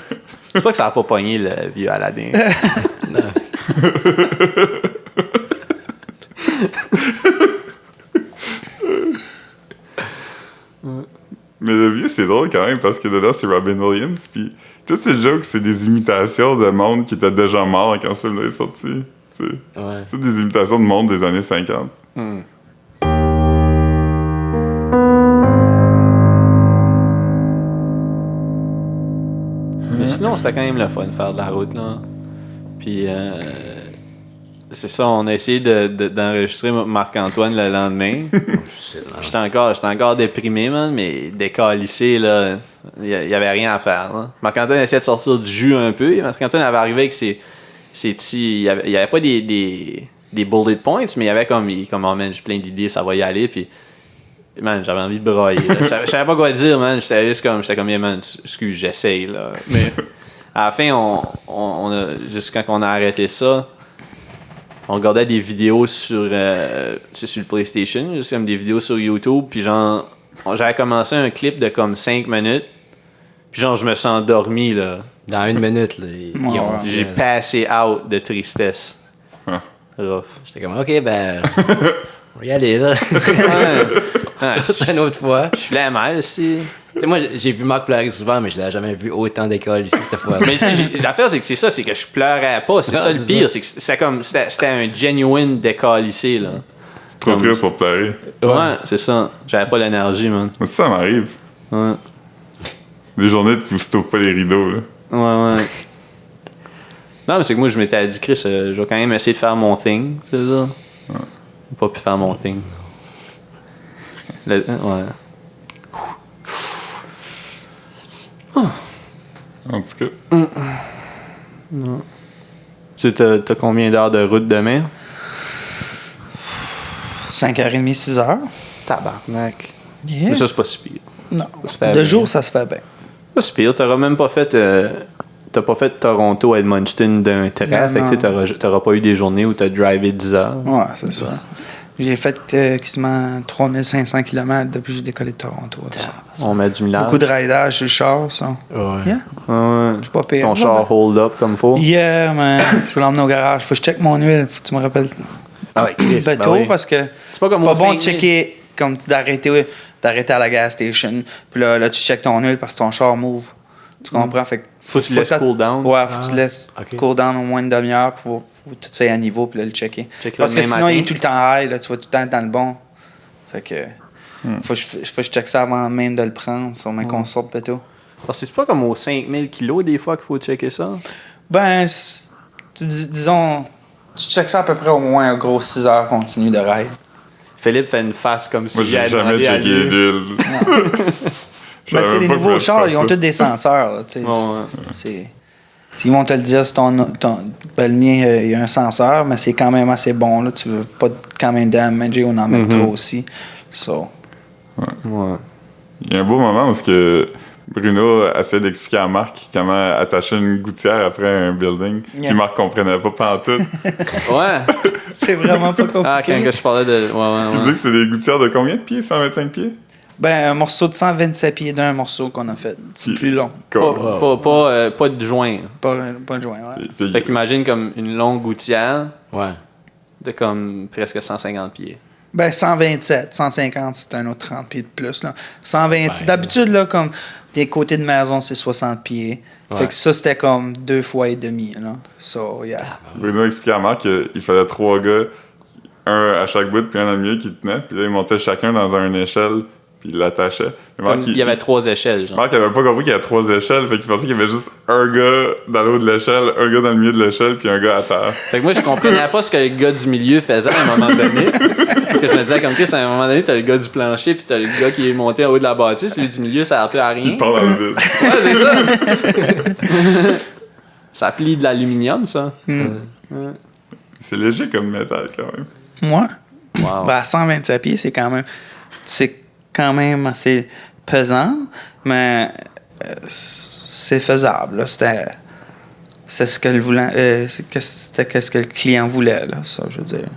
C'est pas que ça a pas pogné le vieux Aladdin. Mais le vieux, c'est drôle quand même, parce que dedans, c'est Robin Williams, puis toutes ces jokes, c'est des imitations de monde qui était déjà mort quand ce film-là est sorti. Ouais. C'est des imitations de monde des années 50. Mais sinon, c'était quand même le fun de faire de la route, là. Puis, c'est ça, on a essayé d'enregistrer Marc-Antoine le lendemain. J'étais encore déprimé, man, mais décalissé, là, il y avait rien à faire, là. Marc-Antoine essayait de sortir du jus un peu. Marc-Antoine avait arrivé avec ses petits... Il y avait pas des bullet points, mais il y avait comme oh man, j'ai plein d'idées, ça va y aller, puis... Man, j'avais envie de broyer. Je savais pas quoi dire, man. J'étais comme, yeah, man, excuse, j'essaye, là. Mais à la fin, on a, juste quand on a arrêté ça, on regardait des vidéos sur le PlayStation, juste comme des vidéos sur YouTube, puis genre, j'avais commencé un clip de comme 5 minutes, puis genre, je me suis endormi, là. Dans 1 minute, là. J'ai passé out de tristesse. Rough. J'étais comme, ok, ben. On va y aller, là. C'est une autre fois. Je suis la mère aussi. Tu sais, moi, j'ai vu Marc pleurer souvent, mais je l'ai jamais vu autant d'école ici cette fois. Mais l'affaire, c'est que c'est que je pleurais pas. C'est ça le pire. C'est que c'était un genuine décolle ici, là. C'est trop triste pour pleurer. Ouais, c'est ça. J'avais pas l'énergie, man. Moi, ça m'arrive. Ouais. Des journées où tu t'ouvres pas les rideaux, là. Ouais. Non, mais c'est que moi, je m'étais dit, Chris, je vais quand même essayer de faire mon thing, c'est ça. Ouais. Pas pu faire mon thing. Ouais. En tout cas. Non. Tu t'as combien d'heures de route demain? 5h30, 6h. Tabarnak. Yeah. Mais ça, c'est pas si pire. Non. Ça se fait De bien. jour, ça se fait bien. Pas si pire. T'auras même pas fait... t'as pas fait Toronto à Edmundston d'un trait. Fait que t'auras pas eu des journées où t'as drivé 10 heures. Ouais, c'est ça. J'ai fait quasiment 3500 km depuis que j'ai décollé de Toronto. On met du millage. Beaucoup de ridage sur le char, ça. Ouais. Yeah. Ouais. C'est pas pire. Ton char hold up comme faut. Yeah, man. Je vais l'emmener au garage. Faut que je check mon huile. Faut que tu me rappelles. Ah ouais, Chris, Ben, tôt, parce que c'est pas comme bon au de 5000. checker, comme d'arrêter à la gas station. Puis là, tu checkes ton huile parce que ton char move. Tu comprends? Fait que Faut que tu laisses cool down. Ouais, faut que tu laisses ok. cool down au moins une demi-heure pour tout ça à niveau puis là le checker. Check Parce le que même sinon, matin. il est tout le temps high, là, tu vas tout le temps être dans le bon. Fait que faut que je check ça avant même de le prendre sur ma console plutôt. Parce que c'est pas comme aux 5000 kilos des fois qu'il faut checker ça. Ben, disons, tu checkes ça à peu près au moins un gros 6 heures continu de ride. Philippe fait une face comme si Moi, j'ai j'avais jamais demandé à checké lui. l'huile. Ben, tu sais, les pas nouveaux que chars, je ils ont fasse tous des senseurs. Là, tu sais. Ouais. Ils vont te le dire si ben, le mien, il y a un senseur, mais c'est quand même assez bon. Là. Tu veux pas quand même damager ou en mettre trop aussi. So. Ouais. Il y a un beau moment où Bruno essaie d'expliquer à Marc comment attacher une gouttière après un building. Yeah. Puis Marc comprenait pas pantoute. Ouais. C'est vraiment pas compliqué. Ah, quand que je parlais de. Tu disais que c'est des gouttières de combien de pieds? 125 pieds? Ben, un morceau de 127 pieds d'un morceau qu'on a fait. C'est plus long. Pas de joint. Pas de joint, ouais. Puis, Fait qu'imagine comme une longue gouttière Ouais. de comme presque 150 pieds. Ben, 127, 150, c'est un autre 30 pieds de plus. Là. 120, Ouais. d'habitude, là, comme des côtés de maison, c'est 60 pieds. Fait Ouais. que ça, c'était comme 2 fois et demi. Là. So, yeah. Bruno expliquait à Marc qu'il fallait 3 gars, un à chaque bout, puis un dans le milieu qui tenait. Puis là, ils montaient chacun dans une échelle, puis ils l'attachaient. Mais Marc, Il y avait 3 échelles. Genre. Marc avait pas compris qu'il y avait 3 échelles, fait qu'il pensait qu'il y avait juste un gars dans le haut de l'échelle, un gars dans le milieu de l'échelle, puis un gars à terre. Fait que moi, je comprenais pas ce que le gars du milieu faisait à un moment donné. Parce que je me disais, comme Chris, à un moment donné, t'as le gars du plancher, puis t'as le gars qui est monté en haut de la bâtisse. Celui du milieu, ça sert plus à rien. Il part dans le vide. Ouais, c'est ça. Ça plie de l'aluminium, ça. C'est léger comme métal, quand même. Moi? Ouais. Wow. Ben, à 127 pieds, c'est quand même assez pesant, mais c'est faisable. Là. C'est ce que c'était ce que le client voulait, là, ça, je veux dire.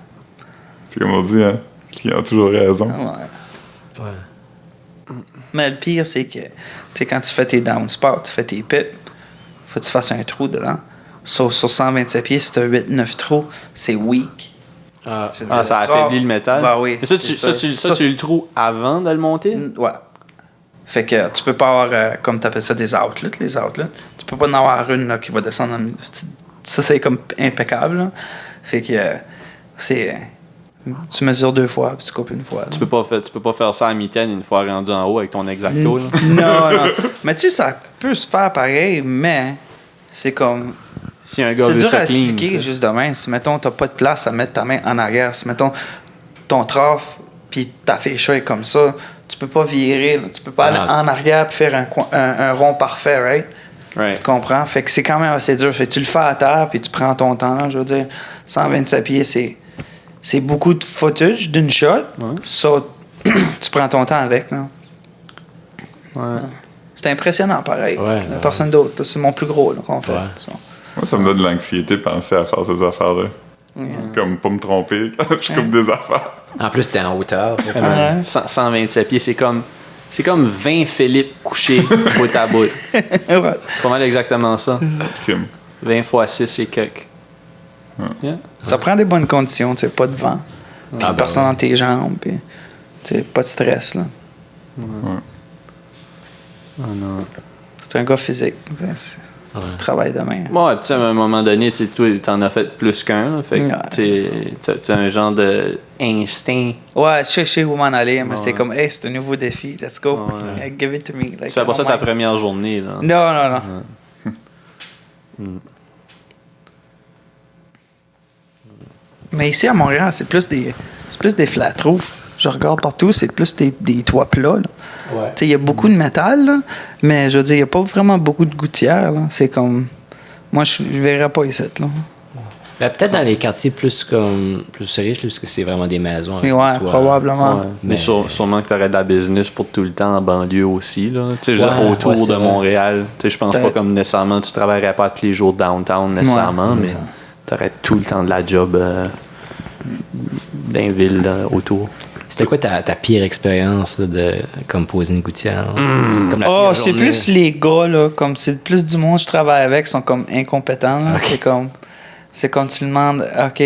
C'est comme on dit, hein? Le client a toujours raison. Ouais. Ouais. Mais le pire, c'est que quand tu fais tes down spots, tu fais tes pips, faut que tu fasses un trou dedans. Sur 127 pieds, si tu as 8-9 trous, c'est weak. Ah, Tu veux dire, Ça le affaiblit trou- le métal. Ben oui, Mais ça, c'est tu le trou avant de le monter? Ouais. Fait que tu peux pas avoir, comme tu appelles ça, des outlets, les outlets. Tu peux pas en avoir une là, qui va descendre. Ça, c'est comme impeccable. Là. Fait que c'est. Tu mesures 2 fois, puis tu coupes une fois. Là. Tu peux pas faire ça à mitaine une fois rendu en haut avec ton exacto. Là. Non. Mais tu sais, ça peut se faire pareil, mais c'est comme. Si un gars C'est veut dur ça à clean. expliquer juste demain. Si, mettons, t'as pas de place à mettre ta main en arrière, si, mettons, ton traffe, puis ta fécha est comme ça, tu peux pas virer, là. Tu peux pas aller en arrière puis faire un rond parfait, right? Right. Tu comprends? Fait que c'est quand même assez dur. Fait que tu le fais à terre, puis tu prends ton temps, là, je veux dire. 127 pieds, c'est beaucoup de footage d'une shot. Ouais. Ça, tu prends ton temps avec, là. Ouais. C'est impressionnant, pareil. Ouais, Il y a personne d'autre. là. C'est mon plus gros, là, qu'on fait. Ouais. Ça. Moi, ça me donne de l'anxiété de penser à faire ces affaires-là. Comme pas me tromper quand je coupe des affaires. En plus, t'es en hauteur. fait que- Ouais. 127 pieds, c'est comme 20 Philippe couchés bout à bout. Ouais. C'est pas mal exactement ça. Crime. 20 x 6, c'est cuck. Yeah. Ça prend des bonnes conditions, tu sais, pas de vent. Puis ben personne ouais. dans tes jambes, puis tu sais, pas de stress, là. Oh non. C'est un gars physique. C'est Ouais. travail de main. Bon, ouais, puis tu sais, à un moment donné, tu sais, toi, t'en as fait plus qu'un. Là, fait que Ouais. t'as un genre d'instinct. Ouais, je sais où m'en aller, mais Ouais. c'est comme, hey, c'est un nouveau défi, let's go. Ouais. Hey, give it to me. Like, Tu fais pas ça oh ta my- première journée. Là. Non. Mais ici à Montréal, c'est plus des flat roofs. Je regarde partout, c'est plus des toits plats. là. Ouais. Tu sais, il y a beaucoup de métal, là, mais je veux dire, il n'y a pas vraiment beaucoup de gouttières. là. C'est comme. Moi, je verrais pas ici. Là. Ben, peut-être dans les quartiers plus riches, parce que c'est vraiment des maisons. avec Mais ouais, des toits. probablement. Ouais. Mais Mais- sûrement que tu aurais de la business pour tout le temps en banlieue aussi. Là. Tu sais, je veux dire, Ouais, autour ouais, c'est de vrai. Montréal. Tu sais, je pense pas Peut-être. comme nécessairement tu travaillerais pas tous les jours downtown nécessairement, Ouais, mais c'est ça. tu aurais tout le temps de la job dans les villes autour. C'était quoi ta pire expérience là, de comme poser une gouttière? Comme la Oh, pire c'est journée? plus les gars, là, comme c'est plus du monde que je travaille avec, sont comme incompétents. Là. Ok. C'est comme tu demandes, OK,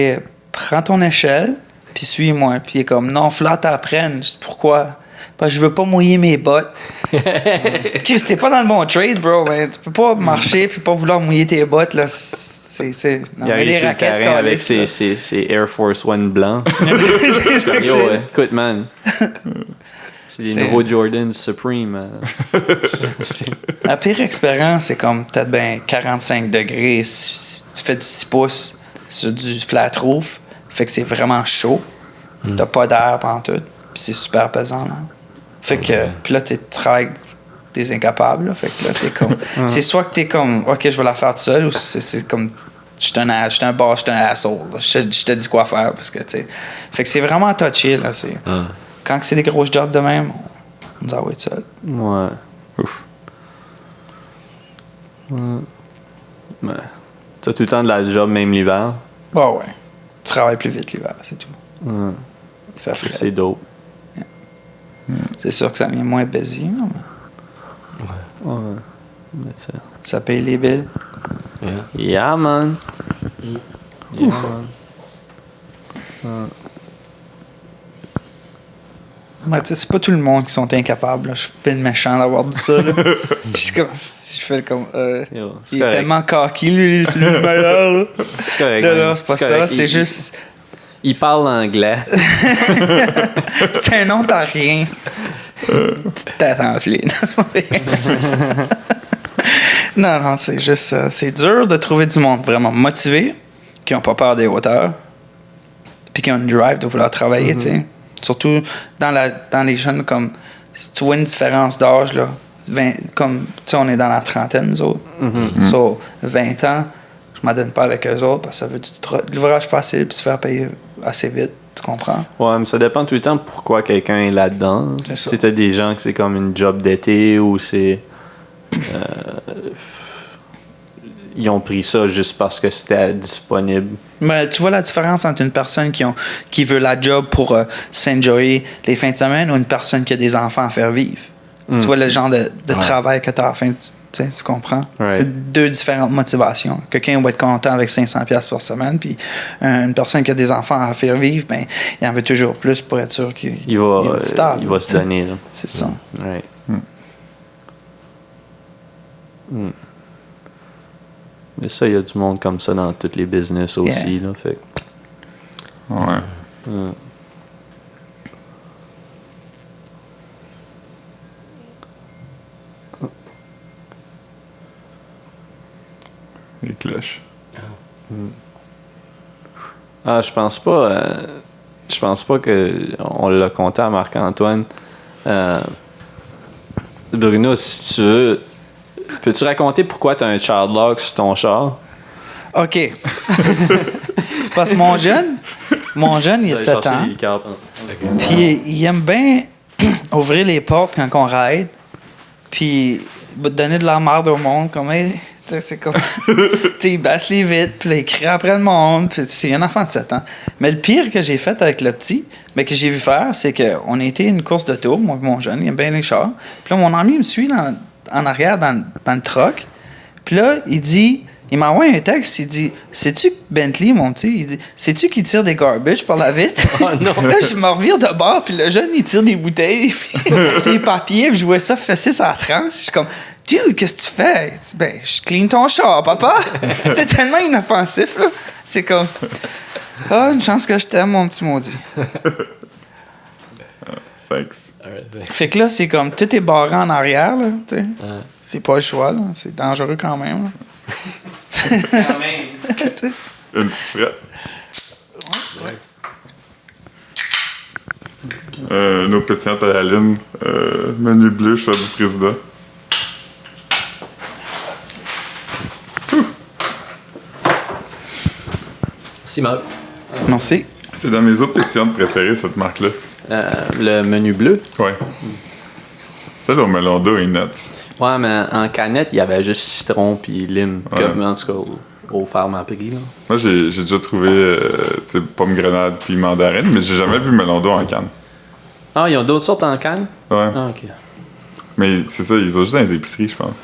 prends ton échelle, puis suis-moi. Puis il est comme, non, flotte après. Je dis, pourquoi? Parce que je veux pas mouiller mes bottes. Chris, t'es pas dans le bon trade, bro. Ben, tu peux pas marcher puis pas vouloir mouiller tes bottes. Là. Non, Il mais arrive des sur le raquettes, terrain avec câlisses, là. ses Air Force One blancs. C'est ça que Yo, c'est. écoute, man. C'est les C'est- nouveaux Jordan Supreme. La pire expérience, c'est comme peut-être ben 45 degrés. Tu fais du 6 pouces sur du flat roof. Fait que c'est vraiment chaud. T'as pas d'air pendant tout. Puis c'est super pesant. Là. Fait que. Puis là, tu travailles des incapables. Là. Fait que là, t'es comme. C'est soit que t'es comme, OK, je vais la faire tout seul, ou c'est comme. Je suis un boss, je suis un asshole. Là. Je te dis quoi faire. Parce que, tu sais. Fait que c'est vraiment touché. Là. Quand c'est des gros jobs de même, on nous envoie tout seul. Ouais. Ouf. Ouais. Mais t'as tout le temps de la job, même l'hiver. Bah ouais. Tu travailles plus vite l'hiver, c'est tout. Ouais. Il fait frais. C'est dope. C'est sûr que ça devient moins busy, là, mais Ouais. Mais tu sais. ça paye les billes. Yeah, man. Yeah, man. Mais tu sais, c'est pas tout le monde qui sont incapables. Là. Je fais le méchant d'avoir dit ça. Là. Je fais comme. Yo, c'est Il est correct. tellement cocky, lui, c'est le meilleur. Là. C'est correct, Là, man. là, c'est pas ça. correct. C'est juste. Il parle anglais. C'est un nom, t'as rien. Petite tête enflée. Non, c'est pas vrai. Non, c'est juste. C'est dur de trouver du monde vraiment motivé, qui n'ont pas peur des hauteurs, puis qui ont une drive de vouloir travailler, tu sais. Surtout dans les jeunes, comme. Si tu vois une différence d'âge, là, comme. Tu sais, on est dans la trentaine, nous autres. So, 20 ans, je m'adonne pas avec eux autres parce que ça veut du de l'ouvrage facile puis se faire payer assez vite, tu comprends? Ouais, mais ça dépend tout le temps pourquoi quelqu'un est là-dedans. C'est ça. Tu sais, t'as des gens que c'est comme une job d'été ou c'est. Ils ont pris ça juste parce que c'était disponible. Mais tu vois la différence entre une personne qui veut la job pour s'enjoyer les fins de semaine ou une personne qui a des enfants à faire vivre. Tu vois le genre de travail que tu as à la fin, tu comprends? Ouais. C'est deux différentes motivations. Quelqu'un va être content avec 500$ par semaine, puis une personne qui a des enfants à faire vivre, ben, il en veut toujours plus pour être sûr qu'il va être stable. Il va se donner. Là. C'est ça. Ouais. Mais ça, il y a du monde comme ça dans tous les business aussi. Là, fait. Ouais. Les cloches. Ah, je pense pas. Je pense pas que on l'a compté à Marc-Antoine. Bruno, si tu veux, peux-tu raconter pourquoi tu as un child lock sur ton char? OK. C'est parce que mon jeune, il a 7 ans. Puis il aime bien ouvrir les portes quand on ride. Puis il va te donner de la merde au monde. Comme, hey, c'est comme. Il baisse les vitres, puis là, il crie après le monde. Puis c'est un enfant de 7 ans. Mais le pire que j'ai fait avec le petit, mais que j'ai vu faire, c'est qu'on a été une course de tour, moi et mon jeune, il aime bien les chars. Puis là, mon ami me suit en arrière dans le truck. Puis là, il m'a envoyé un texte, il dit « Sais-tu Bentley, mon petit? » Il dit « Sais-tu qu'il tire des garbage par la vitre? » Là, je me revire de bord, puis le jeune, il tire des bouteilles, puis des papiers, puis je vois ça fessé sur la tranche. Je suis comme « Dude, qu'est-ce que tu fais? » Il dit, « Ben, je clean ton char, papa. » C'est tellement inoffensif, là. C'est comme « Ah, une chance que je t'aime, mon petit maudit. » Thanks. Fait que là, c'est comme tout est barré en arrière, là, tu sais. C'est pas le choix, là. C'est dangereux quand même, là. Quand même. Une petite frette. Nos pétillantes à la ligne. Menu bleu, choix du président. Merci, Marc. Merci. C'est dans mes autres pétillantes préférées, cette marque-là. Le menu bleu. Ouais. Celle au melon d'eau est nuts. Ouais, mais en canette, il y avait juste citron puis lime. Ouais. Comme, en tout cas, au Pharmaprix. Là. Moi, j'ai déjà trouvé pomme grenade puis mandarine, mais j'ai jamais vu melon d'eau en canne. Ah, ils ont d'autres sortes en canne? Ouais. Ah, ok. Mais c'est ça, ils ont juste dans les épiceries, je pense.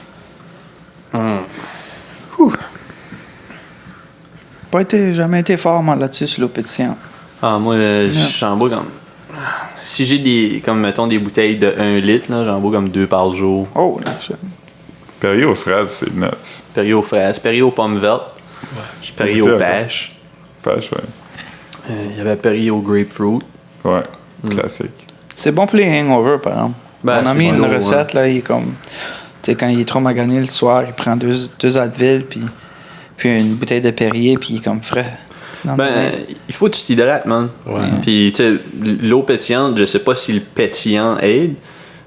Jamais été fort, moi, là-dessus, sur l'eau pétillante. Ah, moi, j'en bois comme. Si j'ai comme, mettons, des bouteilles de 1 litre, là, j'en bois comme 2 par jour. Oh, là, Perrier aux fraises, c'est nuts. Perrier aux fraises, Perrier aux pommes vertes, Perrier aux pêches. Pêche, ouais. Il y avait Perrier aux grapefruit. Ouais, classique. C'est bon pour les hangovers, par exemple. Ben, on a mis c'est une bon, recette, là, il est comme... Tu sais, quand il est trop magané le soir, il prend deux Advil, puis une bouteille de Perrier, puis il est comme frais. Il faut que tu t'hydrates, man. Ouais. Puis, tu sais, l'eau pétillante, je sais pas si le pétillant aide,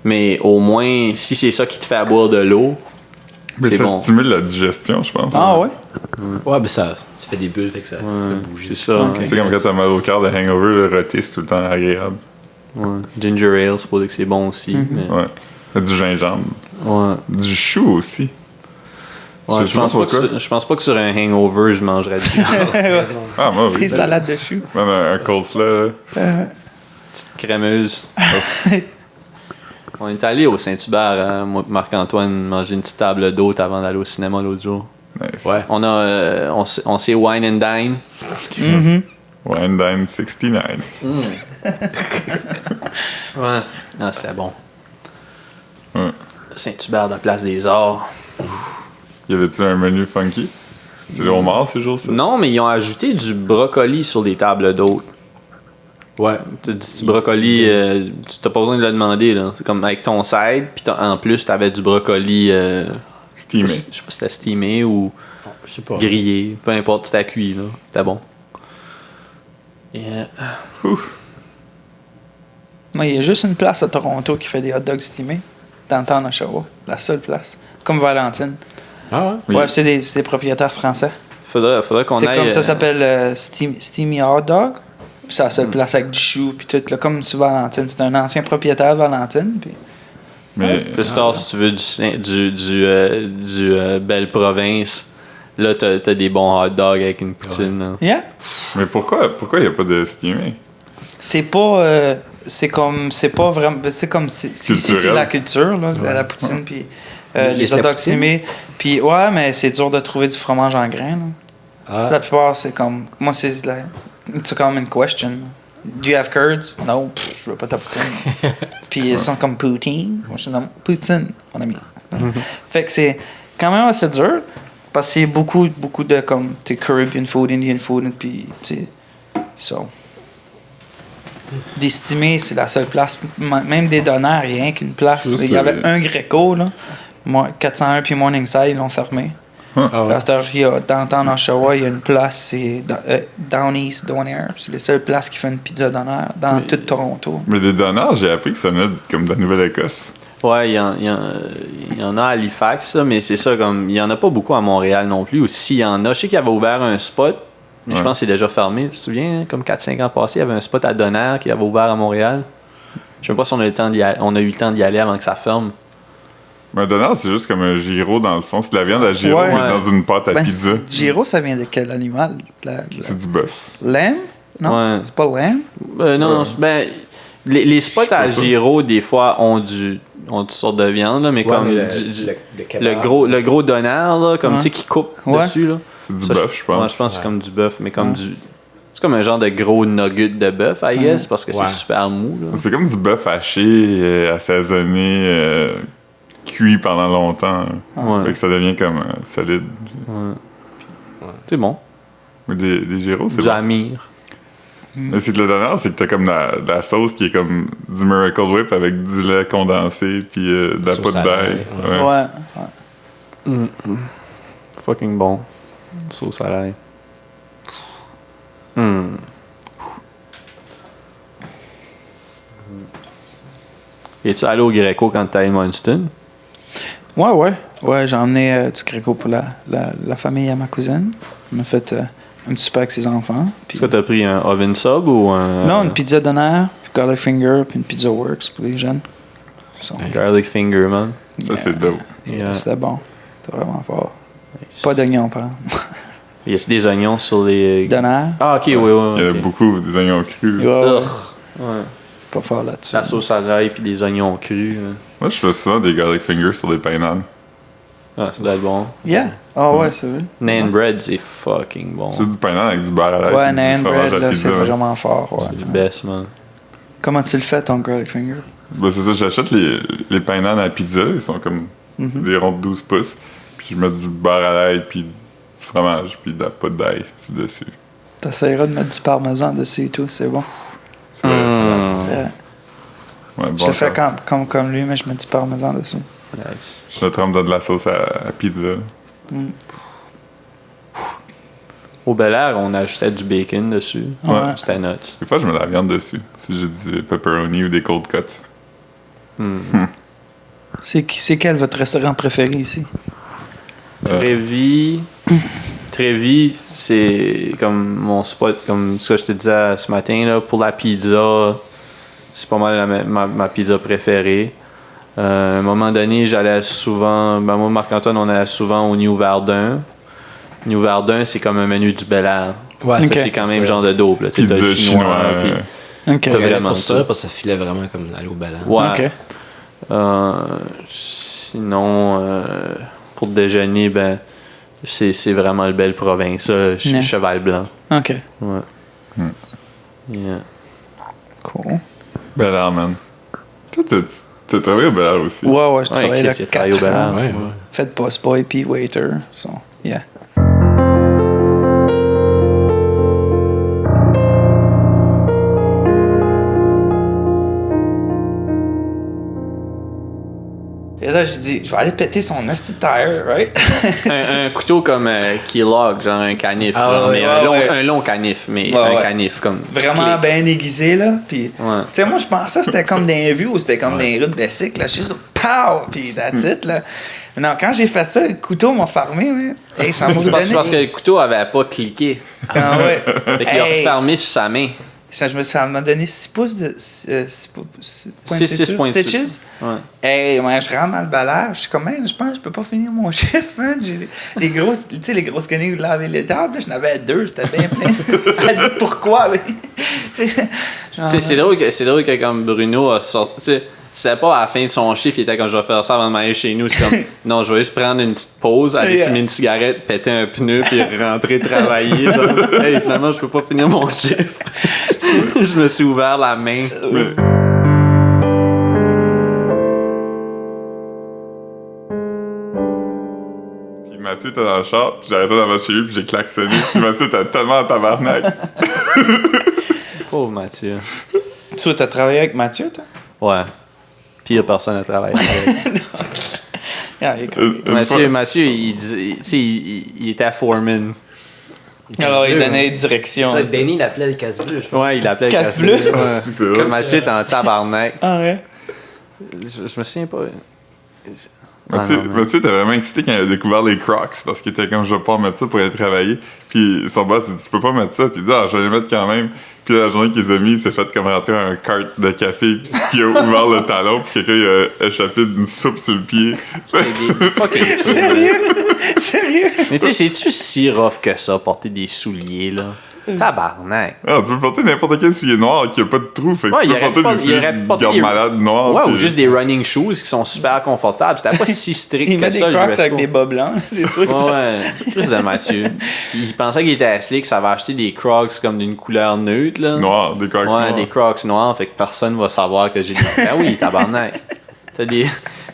mais au moins, si c'est ça qui te fait boire de l'eau, Mais c'est ça bon. stimule la digestion, je pense. Ah ouais? Ouais, ben ça fait des bulles, fait que ça fait bouger. c'est ça. Tu sais, comme quand t'as mal au cœur de hangover, le roté, c'est tout le temps agréable. Ouais. Ginger ale, c'est pour dire que c'est bon aussi. Mais... Ouais. Du gingembre. Ouais. Du chou aussi. Ouais, Je sais pas pourquoi. je pense pas que sur un hangover, je mangerais du Ah, moi, oui. Des salades de choux. Même un coleslaw. petite crémeuse. On est allé au Saint-Hubert, hein, moi et Marc-Antoine, manger une petite table d'hôte avant d'aller au cinéma l'autre jour. Nice. Ouais. On s'est wine and dine. Wine Dine 69. Ouais. Non, c'était bon. Ouais. Saint-Hubert de la place des Arts. Y avait-tu un menu funky? C'est le homard ces jours-ci? Non, mais ils ont ajouté du brocoli sur des tables d'hôtes. Ouais. Du brocoli, tu t'as pas besoin de le demander, là. C'est comme avec ton side, puis en plus, t'avais du brocoli. Steamé. Je sais pas si c'était steamé ou Je sais pas. grillé. Peu importe, c'était cuit, là. C'était bon. Moi, il y a juste une place à Toronto qui fait des hot dogs steamés. Downtown Oshawa. La seule place. Comme Valentine. Ah ouais? Oui. Ouais, c'est des propriétaires français. Faudrait qu'on C'est aille. comme ça s'appelle Steamy Hot Dog. C'est la seule place avec du chou, puis tout. Là, comme sur Valentine, c'est un ancien propriétaire de Valentine. Puis... Mais Plus tard, si tu veux du belle province, là, t'as des bons hot dogs avec une poutine. Là. Yeah. mais pourquoi il n'y a pas de steaming? C'est pas. C'est pas vraiment. C'est comme. C'est la culture, là, la poutine, puis les hot dogs steamés. Puis, ouais, mais c'est dur de trouver du fromage en grains. Là. La plupart, c'est comme. Moi, c'est it's a common question. Do you have curds? Non, je veux pas ta poutine. Puis ils sont comme poutine. Moi, je suis non, poutine, mon ami. Fait que c'est quand même assez dur. Parce qu'il y a beaucoup de comme Caribbean food, Indian food, puis so. D'estimer, c'est la seule place. Même des donneurs, rien qu'une place. Il y avait un Greco, là. 401 puis Morningside, ils l'ont fermé. À cette heure, il y a downtown Oshawa, il y a une place, c'est Down East Donair. C'est les seules places qui font une pizza donneur dans tout Toronto. Mais des donneurs, j'ai appris que ça venait comme de la Nouvelle-Écosse. Ouais, il y en a à Halifax, là, mais c'est ça, comme il y en a pas beaucoup à Montréal non plus. Ou s'il y en a, je sais qu'il y avait ouvert un spot, mais je pense que c'est déjà fermé. Tu te souviens, hein, comme 4-5 ans passés, il y avait un spot à Donner qui avait ouvert à Montréal. Je sais pas si on a eu le temps d'y aller avant que ça ferme. Mais un donneur, c'est juste comme un gyro dans le fond. C'est de la viande à gyro, mais dans une pâte à pizza. Gyro, ça vient de quel animal? C'est du bœuf. Lamb? Non, Ouais. c'est pas lamb? Non, ben, les spots à gyro, des fois, ont toutes sortes de viande, là, mais comme le gros donneur, là, comme tu sais, qui coupe dessus. Là. C'est du bœuf, je pense. Ouais, je pense que c'est comme du bœuf, mais comme du... C'est comme un genre de gros nugget de bœuf, I guess, parce que c'est super mou. Là. C'est comme du bœuf haché, assaisonné, cuit pendant longtemps. Fait que ça devient comme solide. C'est bon. Mais des gyros, c'est Du bon. amir. Mais c'est que le donneur, c'est que t'as comme la sauce qui est comme du Miracle Whip avec du lait condensé puis de la poudre d'ail. Ouais. Fucking bon. Sauce à l'ail. Es-tu allé au Greco quand t'es à Edmundston? Ouais, j'ai emmené du Greco pour la famille à ma cousine. On a fait un petit super avec ses enfants. Est-ce que t'as pris un oven sub ou un... Non, une pizza Donair, puis garlic finger, puis une pizza works pour les jeunes. So, garlic finger, man. Ça, c'est dope. C'était bon. C'était vraiment fort. Pas d'oignons, par exemple. Y a-t-il des oignons sur les... Donair. Ah, ok, oui. Il y a beaucoup des oignons crus. Ouais. Ouais. Pas fort là-dessus. La sauce à l'ail puis des oignons crus. Moi, je fais souvent des garlic fingers sur des pains nan. Ah, ça doit être bon. Yeah. Ah ouais, c'est vrai. Nan bread, c'est fucking bon. Juste du pain nan avec du beurre à l'ail. Ouais, puis du nan fromage bread, à là, pizza. c'est vraiment fort. Ouais. C'est le best, man. Comment tu le fais, ton garlic finger? Ben, c'est ça, j'achète les pains nan à pizza. Ils sont comme des ronds de 12 pouces. Puis je mets du beurre à l'ail, puis du fromage, puis de la poudre d'ail sur le dessus. T'essaieras de mettre du parmesan dessus et tout, c'est bon. C'est vrai, c'est vrai. Yeah. Ouais, bon Je le fais temps. comme lui, mais je mets du parmesan dessus. Nice. Je le trempe dans de la sauce à pizza. Au Bel Air, on ajoutait du bacon dessus. Ouais. C'était nuts. Des fois, je mets de la viande dessus. Si j'ai du pepperoni ou des cold cuts. C'est quel votre restaurant préféré ici? Trévis, c'est comme mon spot, comme ce que je te disais ce matin, là, pour la pizza. C'est pas mal ma pizza préférée. À un moment donné, j'allais souvent... Ben moi, Marc-Antoine, on allait souvent au New Verdun. New Verdun, c'est comme un menu du Bel Air. Ouais, Ça, Ok. c'est quand même genre de dope. Là. Tu sais, Pizza t'as chinois. Puis, Ok. T'as Vraiment vraiment pour ça. ça, parce que ça filait vraiment comme aller au ballon. ouais. Ok. Sinon, pour le déjeuner, ben, c'est vraiment le belle province. Ça, Yeah. Cheval Blanc. Ok. Ouais. Yeah. Cool. Bel Air, man. Toi, t'as travaillé au Bel Air aussi. Ouais, je Ouais, travaille là Chris, il a travaillé au 4 Bel Air. ans. Ouais. Fait postboy puis waiter. So, yeah. Et là, j'ai dit, je vais aller péter son nasty tire, right? un couteau comme Keylog, genre un canif. Ah, genre, ouais, mais ouais. un long canif, mais Ouais, un ouais. canif comme. Vraiment clic. bien aiguisé, là. Puis, Ouais. tu sais, moi, je pensais que c'était comme des vues ou c'était comme des rues de bicycle, là. Je suis juste, pow! Puis, that's it, là. Non, quand j'ai fait ça, le couteau m'a farmé, mais. Hey, ça m'a C'est parce donné. que le couteau avait pas cliqué. Ah ouais. Fait qu'il a Hey. refermé sur sa main. Ça m'a donné 6 pouces de. 6 stitches. Ouais. Hey, ouais, je rentre dans le ballard, je suis comme, man, je pense que je peux pas finir mon chiffre, man. J'ai les grosses, tu sais, les grosses conneries de laver les tables, là, j'en avais 2, c'était bien plein. Elle a dit pourquoi, là? C'est drôle que comme Bruno a sorti. Tu sais, c'était pas à la fin de son chiffre, il était comme je vais faire ça avant de m'aller chez nous. C'est comme non, je vais juste prendre une petite pause, aller fumer une cigarette, péter un pneu, puis rentrer travailler. Genre, hey, finalement, je peux pas finir mon chiffre. Je me suis ouvert la main. Puis Mathieu était dans le char, puis j'arrêtais dans ma chez lui, puis j'ai klaxonné. Puis Mathieu était tellement en tabarnak. Pauvre Mathieu. Tu t'as travaillé avec Mathieu, toi? Ouais. Pire personne à travailler avec. Ah, il est cool. Mathieu, il était à foreman. Alors, il donnait des directions. C'est ça que Benny l'appelait le casse-bleu, je pense. Ouais, il l'appelait Casse-bleu. Ouais. C'est vrai. Comme Mathieu était en tabarnak. Ah ouais? Je me souviens pas. Mathieu était vraiment excité quand il a découvert les Crocs parce qu'il était comme je vais pas mettre ça pour aller travailler. Puis son boss il dit tu peux pas mettre ça. Puis il dit ah je vais les mettre quand même. Puis la journée qu'il les a mis, il s'est fait comme rentrer un cart de café puis qui a ouvert le talon puis quelqu'un il a échappé d'une soupe sur le pied. Sérieux? Sérieux? Mais tu sais, c'est-tu si rough que ça, porter des souliers, là? Tabarnak. Ah, tu peux porter n'importe quel soulier noir qui a pas de trou. Fait que Ouais, tu peux porter des souliers garde-malade noirs. Ouais, ou puis- juste des running shoes qui sont super confortables. C'était pas si strict Il que met des ça, le Crocs dress avec code. des bas blancs, c'est sûr que ça... Ouais, juste de Mathieu. Il pensait qu'il était slick, ça va acheter des Crocs comme d'une couleur neutre, là. Noirs, des Crocs Ouais, noirs. des Crocs noirs, fait que personne va savoir que j'ai des... Ben oui, tabarnak.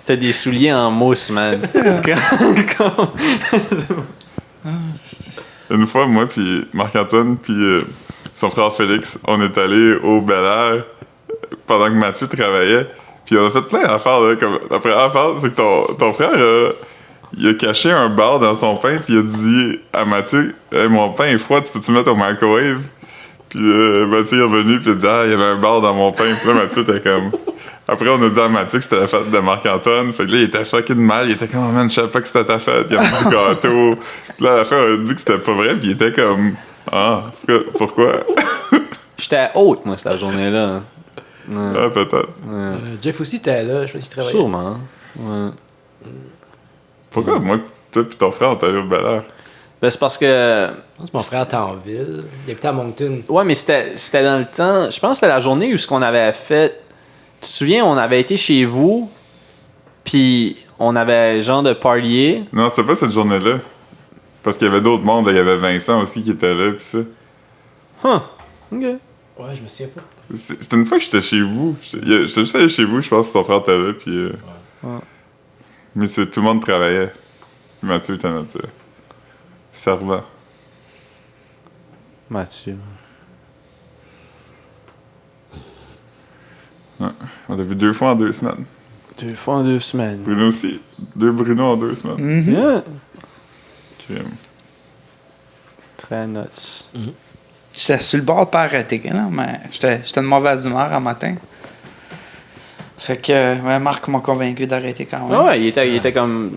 T'as des souliers en mousse, man. Comme- Une fois, moi puis Marc-Antoine puis son frère Félix, on est allé au Bel Air pendant que Mathieu travaillait. Puis on a fait plein d'affaires, là. Comme, la première affaire, c'est que ton frère, il a caché un bar dans son pain puis il a dit à Mathieu hey, mon pain est froid, tu peux-tu le mettre au microwave? Puis Mathieu est revenu puis il a dit ah, il y avait un bar dans mon pain. Puis là, Mathieu était comme... Après, on a dit à Mathieu que c'était la fête de Marc-Antoine. Fait que là, il était fucking mal. Il était comme, oh man, je savais pas que c'était ta fête. Il y avait du gâteau. Puis là, à la fin, on a dit que c'était pas vrai. Puis il était comme, ah, pourquoi? J'étais haute, moi, cette journée-là. Ouais. Ah, peut-être. Jeff aussi était là, je pense qu'il travaillait. Sûrement. Ouais. Pourquoi, moi, toi pis ton frère, on est allé au Bel Air? Ben, c'est parce que... Je pense que mon frère était en ville. Il habitait à Moncton. Ouais, mais c'était dans le temps... Je pense que c'était la journée où ce qu'on avait fait... Tu te souviens, on avait été chez vous, puis on avait genre de partier. Non, c'était pas cette journée-là. Parce qu'il y avait d'autres mondes. Il y avait Vincent aussi qui était là, pis ça. Huh. OK. Ouais, je me souviens pas. C'était une fois que j'étais chez vous. J'étais juste allé chez vous, je pense, que ton frère était là, pis... Mais tout le monde travaillait. Puis Mathieu était notre servant. Mathieu. Ouais. On l'a vu 2 fois en 2 semaines. 2 fois en 2 semaines. Bruno aussi. 2 Bruno en 2 semaines. Yeah. Crime. Très nuts. J'étais sur le bord de pas arrêter, là, mais j'étais de mauvaise humeur un matin. Fait que ouais, Marc m'a convaincu d'arrêter quand même. Ouais, il était comme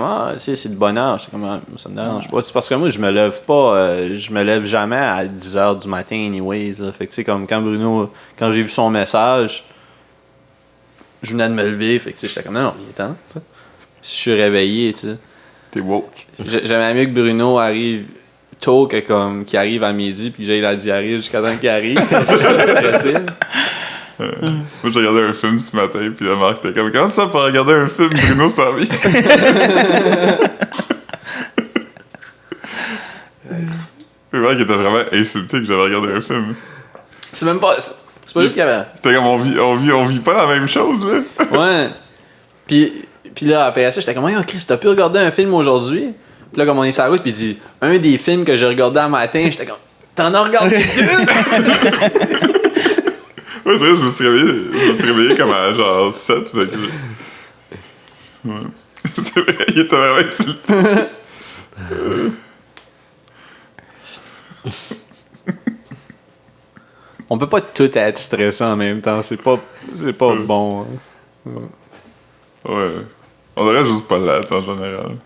ah, tu sais, c'est de bonne heure. C'est comme ah, ça me dérange pas. C'est parce que moi je me lève pas, je me lève jamais à 10h du matin anyways. Là. Fait que tu sais comme quand j'ai vu son message, je venais de me lever, fait que tu sais j'étais comme non, il est temps. Tu sais. Je suis réveillé, tu sais. T'es woke. J'aimais mieux que Bruno arrive tôt que comme qu'il arrive à midi puis que j'aille la diarrhée jusqu'à temps qu'il arrive. Je suis stressé. Moi, j'ai regardé un film ce matin, puis la Marc était comme, comment ça, pour regarder un film, Bruno s'en vient? Le Marc était vraiment insulté que j'avais regardé un film. C'est même pas. C'est pas juste qu'il y avait. C'était comme, on vit pas la même chose, là. Ouais. Puis là, après ça, j'étais comme, oh, Chris, t'as pu regarder un film aujourd'hui? Puis là, comme on est sur la route, puis il dit, un des films que j'ai regardé un matin, j'étais comme, t'en as regardé 2? Ouais, c'est vrai, je me suis réveillé comme à genre 7, fait que... Ouais. C'est vrai, il était vraiment insulté. On peut pas tout être stressant en même temps, c'est pas bon. Hein. Ouais. On aurait juste pas l'être, en général.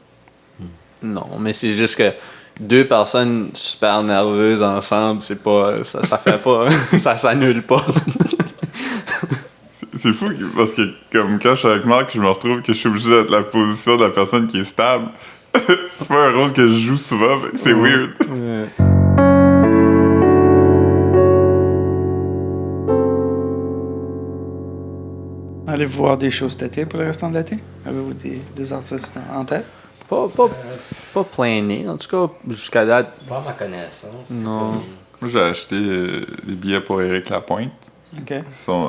Non, mais c'est juste que deux personnes super nerveuses ensemble, c'est pas. Ça fait pas. Ça s'annule pas. C'est fou parce que, comme quand je suis avec Marc, je me retrouve que je suis obligé d'être la position de la personne qui est stable. C'est pas un rôle que je joue souvent, fait que c'est weird. Allez-vous voir des shows cet été pour le restant de l'été? Avez-vous des artistes en tête? Pas plein nez, en tout cas, jusqu'à date. Pas à ma connaissance. Non. Moi, j'ai acheté des billets pour Éric Lapointe. OK.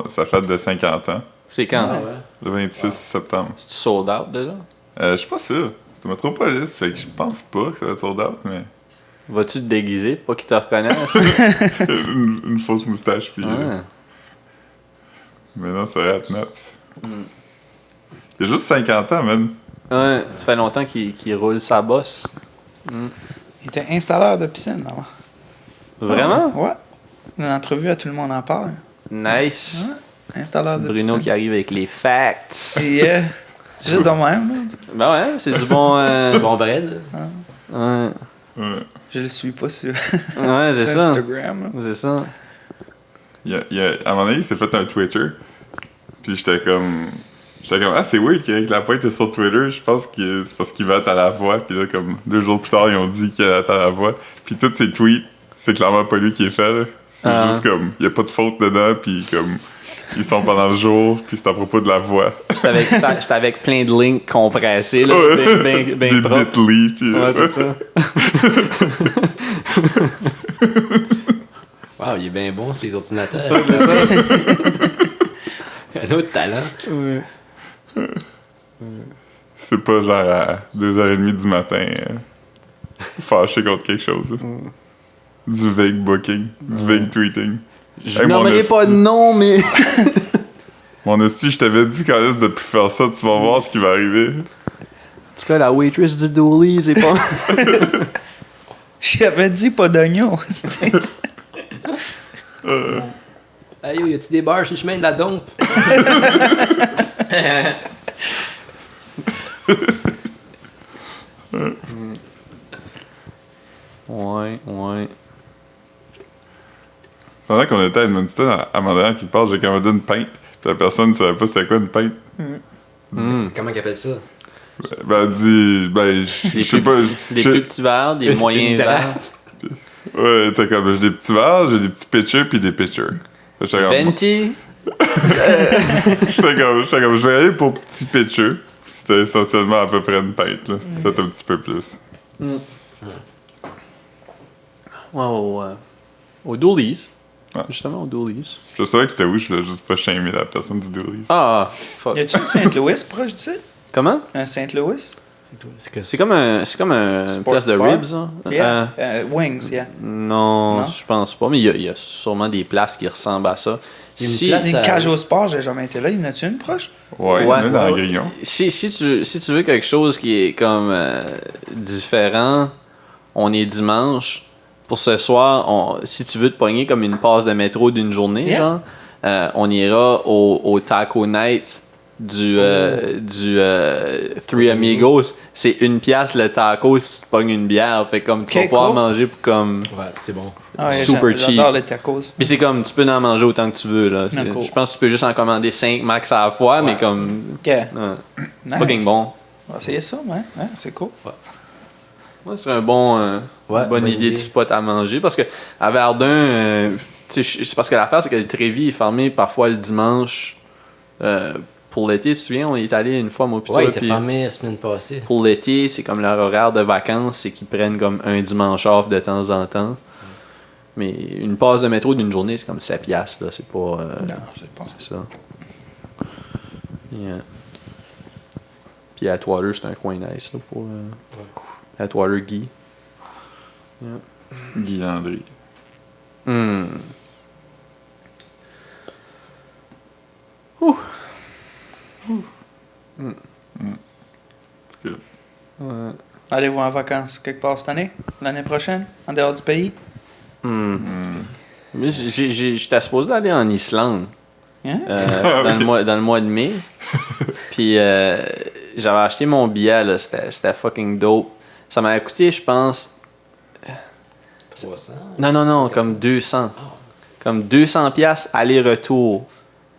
Sa fête de 50 ans, C'est quand? Ah ouais. le 26 septembre. C'est sold out déjà? Je suis pas sûr. C'est Metropolis, fait que je pense pas que ça va être sold out, mais. Vas-tu te déguiser pour pas qu'ils te reconnaissent? une fausse moustache, puis. Ouais. Mais non, ça aurait été nuts. Il a juste 50 ans, man. Ouais, ça fait longtemps qu'il roule sa bosse. Il était installeur de piscine avant. Vraiment? Ouais. Une entrevue à Tout le monde en parle. Nice. Ouais. Installeur de Bruno piscine. qui arrive avec les facts. Yeah. C'est juste de même, là. Ben ouais, c'est du bon. Bon bread. Ouais, Ouais. Je le suis pas sur ouais c'est ça. Instagram. Là. C'est ça. À un moment donné, il s'est fait un Twitter. Puis j'étais comme, ah, c'est weird qu'Éric Lapointe est sur Twitter. Je pense que c'est parce qu'il va être à la voix. Puis là, comme 2 jours plus tard, ils ont dit qu'il allait être à la voix. Puis tous ses tweets, c'est clairement pas lui qui est fait, là. C'est juste comme, il y a pas de faute dedans. Puis comme, ils sont pendant le jour. Puis c'est à propos de la voix. C'était avec plein de links compressés, là. Ouais. Ben Des propres. bit.ly. Puis, Ouais, c'est ça. Wow, il est bien bon, ces ordinateurs. Un autre talent. C'est pas genre à 2h30 du matin, fâché contre quelque chose. Là. Du vague booking, du vague tweeting. Je Hey, mon nommerai pas de esti. nom, mais. Mon esti, je t'avais dit quand même de plus faire ça, tu vas voir ce qui va arriver. En tout cas, la waitress du Dooley, c'est pas. J'avais dit pas d'oignon. Hey yo, y a-tu des bars sur le chemin de la dompe? Ouais. Pendant qu'on était à Edmonton, à Montréal, qui parle, j'ai commandé une pinte. Puis la personne ne savait pas c'était quoi une pinte. Comment ils appellent ça? Ben, elle dit, ben, je sais pas. Des plus petits verres, des moyens Une verres. draft. Ouais, t'as comme, j'ai des petits verres, j'ai des petits pitchers, puis des pitchers. J'étais comme, Venti. j'étais comme, je vais aller pour petit pitcher. Puis c'était essentiellement à peu près une pinte, là. Peut-être un petit peu plus. Ouais, au Dooley's. Ouais. Justement, au Dooley's. Je savais que c'était où, je voulais juste pas shamer la personne du Dooley's. Ah, fuck. Y a-tu un Saint-Louis proche d'ici? Comment? Un Saint-Louis? C'est comme un Sports place de bar? ribs, hein? Yeah. Wings, yeah. Non, Non? je pense pas, mais il y a sûrement des places qui ressemblent à ça. Il y a une Si, place Une à- cage au sport, j'ai jamais été là. Y en a-tu une proche? Ouais, Ouais, on est dans ouais. le grillon. si tu veux quelque chose qui est comme différent, on est dimanche. Pour ce soir, si tu veux te pogner comme une passe de métro d'une journée, Yeah. genre, on ira au Taco Night du Three Amigos. C'est $1 le taco si tu te pognes une bière. Fait comme tu vas Ok, pouvoir cool. manger pour comme. Ouais, c'est bon. Ah ouais, Super cheap. J'adore les tacos. Puis c'est comme, tu peux en manger autant que tu veux. Là. Ah, cool. Je pense que tu peux juste en commander 5 max à la fois, mais Ouais. comme. Yeah. Ouais. Nice. Fucking bon. On va essayer ça, ouais. Ouais, c'est cool. Ouais, c'est un bon, Ouais, bonne bonne idée de idée. spot à manger. Parce que à Verdun, tu sais, c'est parce que l'affaire, c'est que le Trévis est fermé parfois le dimanche. Pour l'été, tu te souviens, on est allé une fois, moi, puis Ouais, il toi, était puis fermé la semaine passée. pour l'été, c'est comme leur horaire de vacances, c'est qu'ils prennent comme un dimanche off de temps en temps. Mais une passe de métro d'une journée, c'est comme 7 piastres, là. C'est pas. Non, c'est pas. C'est ça. Yeah. Puis Atwater, c'est un coin nice, là, pour. Atwater Guy. Guy Landry. C'est good. Allez-vous en vacances quelque part cette année? L'année prochaine? En dehors du pays? Mais j'étais supposé aller en Islande Hein? dans le mois de mai. Puis j'avais acheté mon billet, là, c'était fucking dope. Ça m'avait coûté, je pense, 300. Non, comme 200. Comme 200 piastres aller-retour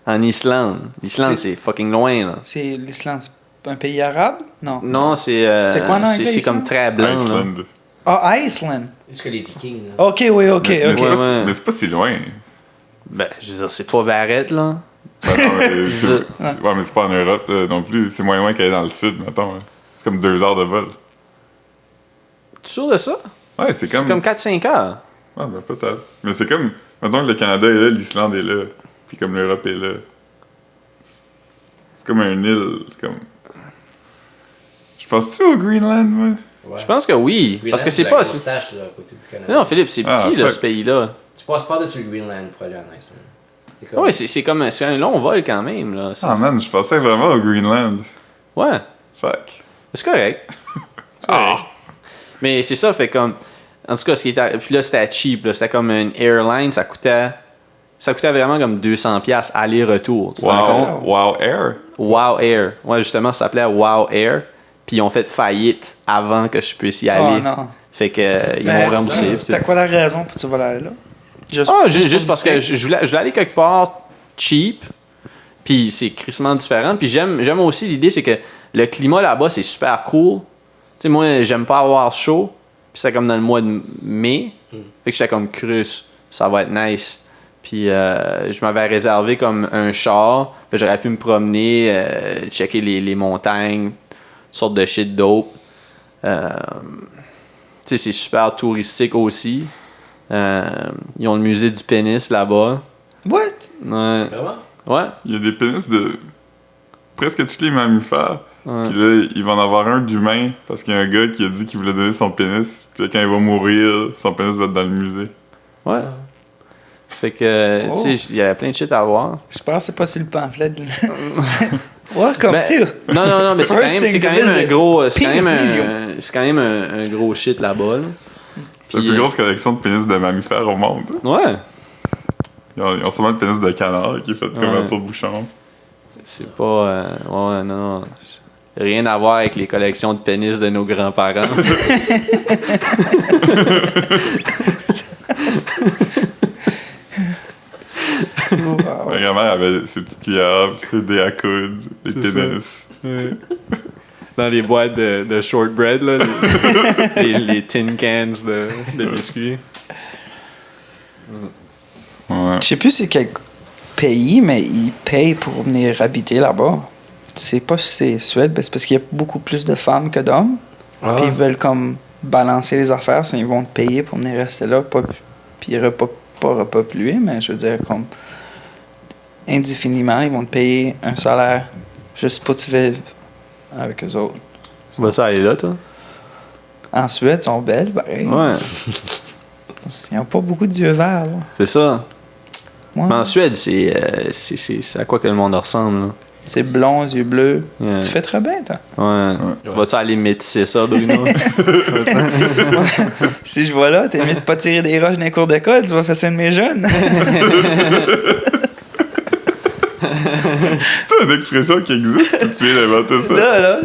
en Islande. L'Islande, c'est fucking loin, là. C'est l'Islande, c'est un pays arabe? Non. Non, c'est... C'est quoi en anglais, c'est comme Islande? très blanc, là. Iceland. Ah, Iceland. Jusque les Vikings. Là. Ok, oui, ok, Mais ok. c'est pas, Ouais. mais c'est pas si loin. Ben, je veux dire, c'est pas Varette, là. Ben non, ouais, mais c'est pas en Europe non plus. C'est moins loin qu'aller dans le sud, mettons. C'est comme 2 heures de vol. Tu es sûr de ça? Ouais, c'est comme... 4-5 heures. Ah, ben peut-être. Mais c'est comme... Mettons que le Canada est là, l'Islande est là. Puis comme l'Europe est là. C'est comme un île, comme... Je pense-tu au Greenland, moi? Ouais. Je pense que oui. Parce que c'est la pas... grosse tache, là, à côté du Canada. Non, Philippe, c'est Ah, petit, là, fuck. ce pays-là. Tu passes pas dessus le Greenland pour aller en Iceland. C'est comme... Ouais, c'est comme... C'est un long vol, quand même, là. Ah, man, je pensais vraiment au Greenland. Ouais. Fuck. C'est correct. C'est correct. Mais c'est ça, fait comme... En tout cas, ce qui était... Puis là, c'était cheap, là. C'était comme une airline, ça coûtait vraiment comme 200 piastres aller-retour. Tu te rends compte? Wow Air? Wow Air. Ouais, justement, ça s'appelait Wow Air. Puis ils ont fait faillite avant que je puisse y aller. Oh non. Fait que ils Mais, m'ont remboursé. C'était quoi la raison pour que tu vas aller là? Juste parce que je voulais aller quelque part cheap. Puis c'est crissement différent. Puis j'aime aussi l'idée, c'est que le climat là-bas, c'est super cool. Tu sais, moi, j'aime pas avoir chaud. Puis c'est comme dans le mois de mai. Fait que j'étais comme cruce. Ça va être nice. Puis je m'avais réservé comme un char. Puis j'aurais pu me promener, checker les montagnes, toutes sortes de shit dope. Tu sais, c'est super touristique aussi. Ils ont le musée du pénis là-bas. What? Ouais. Vraiment? Ouais. Il y a des pénis de presque tous les mammifères. Ouais. Puis là, il va en avoir un d'humain parce qu'il y a un gars qui a dit qu'il voulait donner son pénis. Puis là, quand il va mourir, son pénis va être dans le musée. Ouais. Fait que, Oh. tu sais, il y a plein de shit à voir. Je pense que c'est pas sur le pamphlet. Ouais, comme Ben, tu. non, mais c'est First thing quand to même un visit. gros. C'est Penis quand museum. même un gros shit là-bas. Là. C'est la Puis, plus grosse collection de pénis de mammifères au monde. Ouais. Ils ont sûrement le pénis de canard qui est fait comme Ouais. un tour de bouchon. C'est pas. Ouais, non. Rien à voir avec les collections de pénis de nos grands-parents. Wow. Ma grand-mère avait ses petites cuillères, puis ses dés à coude, les C'est pénis. Dans les boîtes de shortbread, là, les tin cans de biscuits. Ouais. Je sais plus c'est quel pays, mais ils payent pour venir habiter là-bas. C'est pas si c'est Suède, ben c'est parce qu'il y a beaucoup plus de femmes que d'hommes. Ah. Puis ils veulent comme balancer les affaires, ils vont te payer pour venir rester là. Puis pas repopluer, mais je veux dire, comme indéfiniment, ils vont te payer un salaire juste pour que tu vives avec eux autres. Vas-tu aller là, toi? En Suède, ils sont belles, pareil. Ouais, Ils n'ont pas beaucoup d'yeux verts, là. c'est ça. Ouais. Mais en Suède, c'est à quoi que le monde ressemble, là. C'est blond, yeux bleus. Yeah. Tu fais très bien, toi. Ouais. Vas-tu aller métisser ça, Bruno? Si je vois là, t'es mieux de pas tirer des roches dans les cours d'école, tu vas faire ça de mes jeunes. C'est une expression qui existe ou tu viens d'inventer ça? là,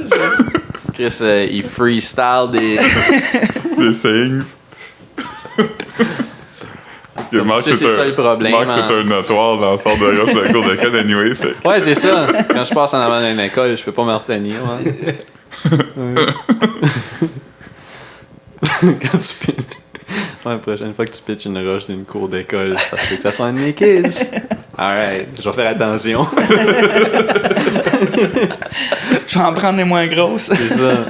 Chris, il freestyle des... Des sayings. Parce que Marc, Tu sais, c'est ça le problème, Marc, hein. c'est un notoire dans le sort de roche de la cour d'école anyway, fait que- Ouais, c'est ça. Quand je passe en avant d'une école, je peux pas me retenir. Ouais. Quand tu pitches... Ouais, la prochaine fois que tu pitches une roche d'une cour d'école, ça se peut que ça soit un de mes kids. Alright, je vais faire attention. je vais en prendre des moins grosses. C'est ça.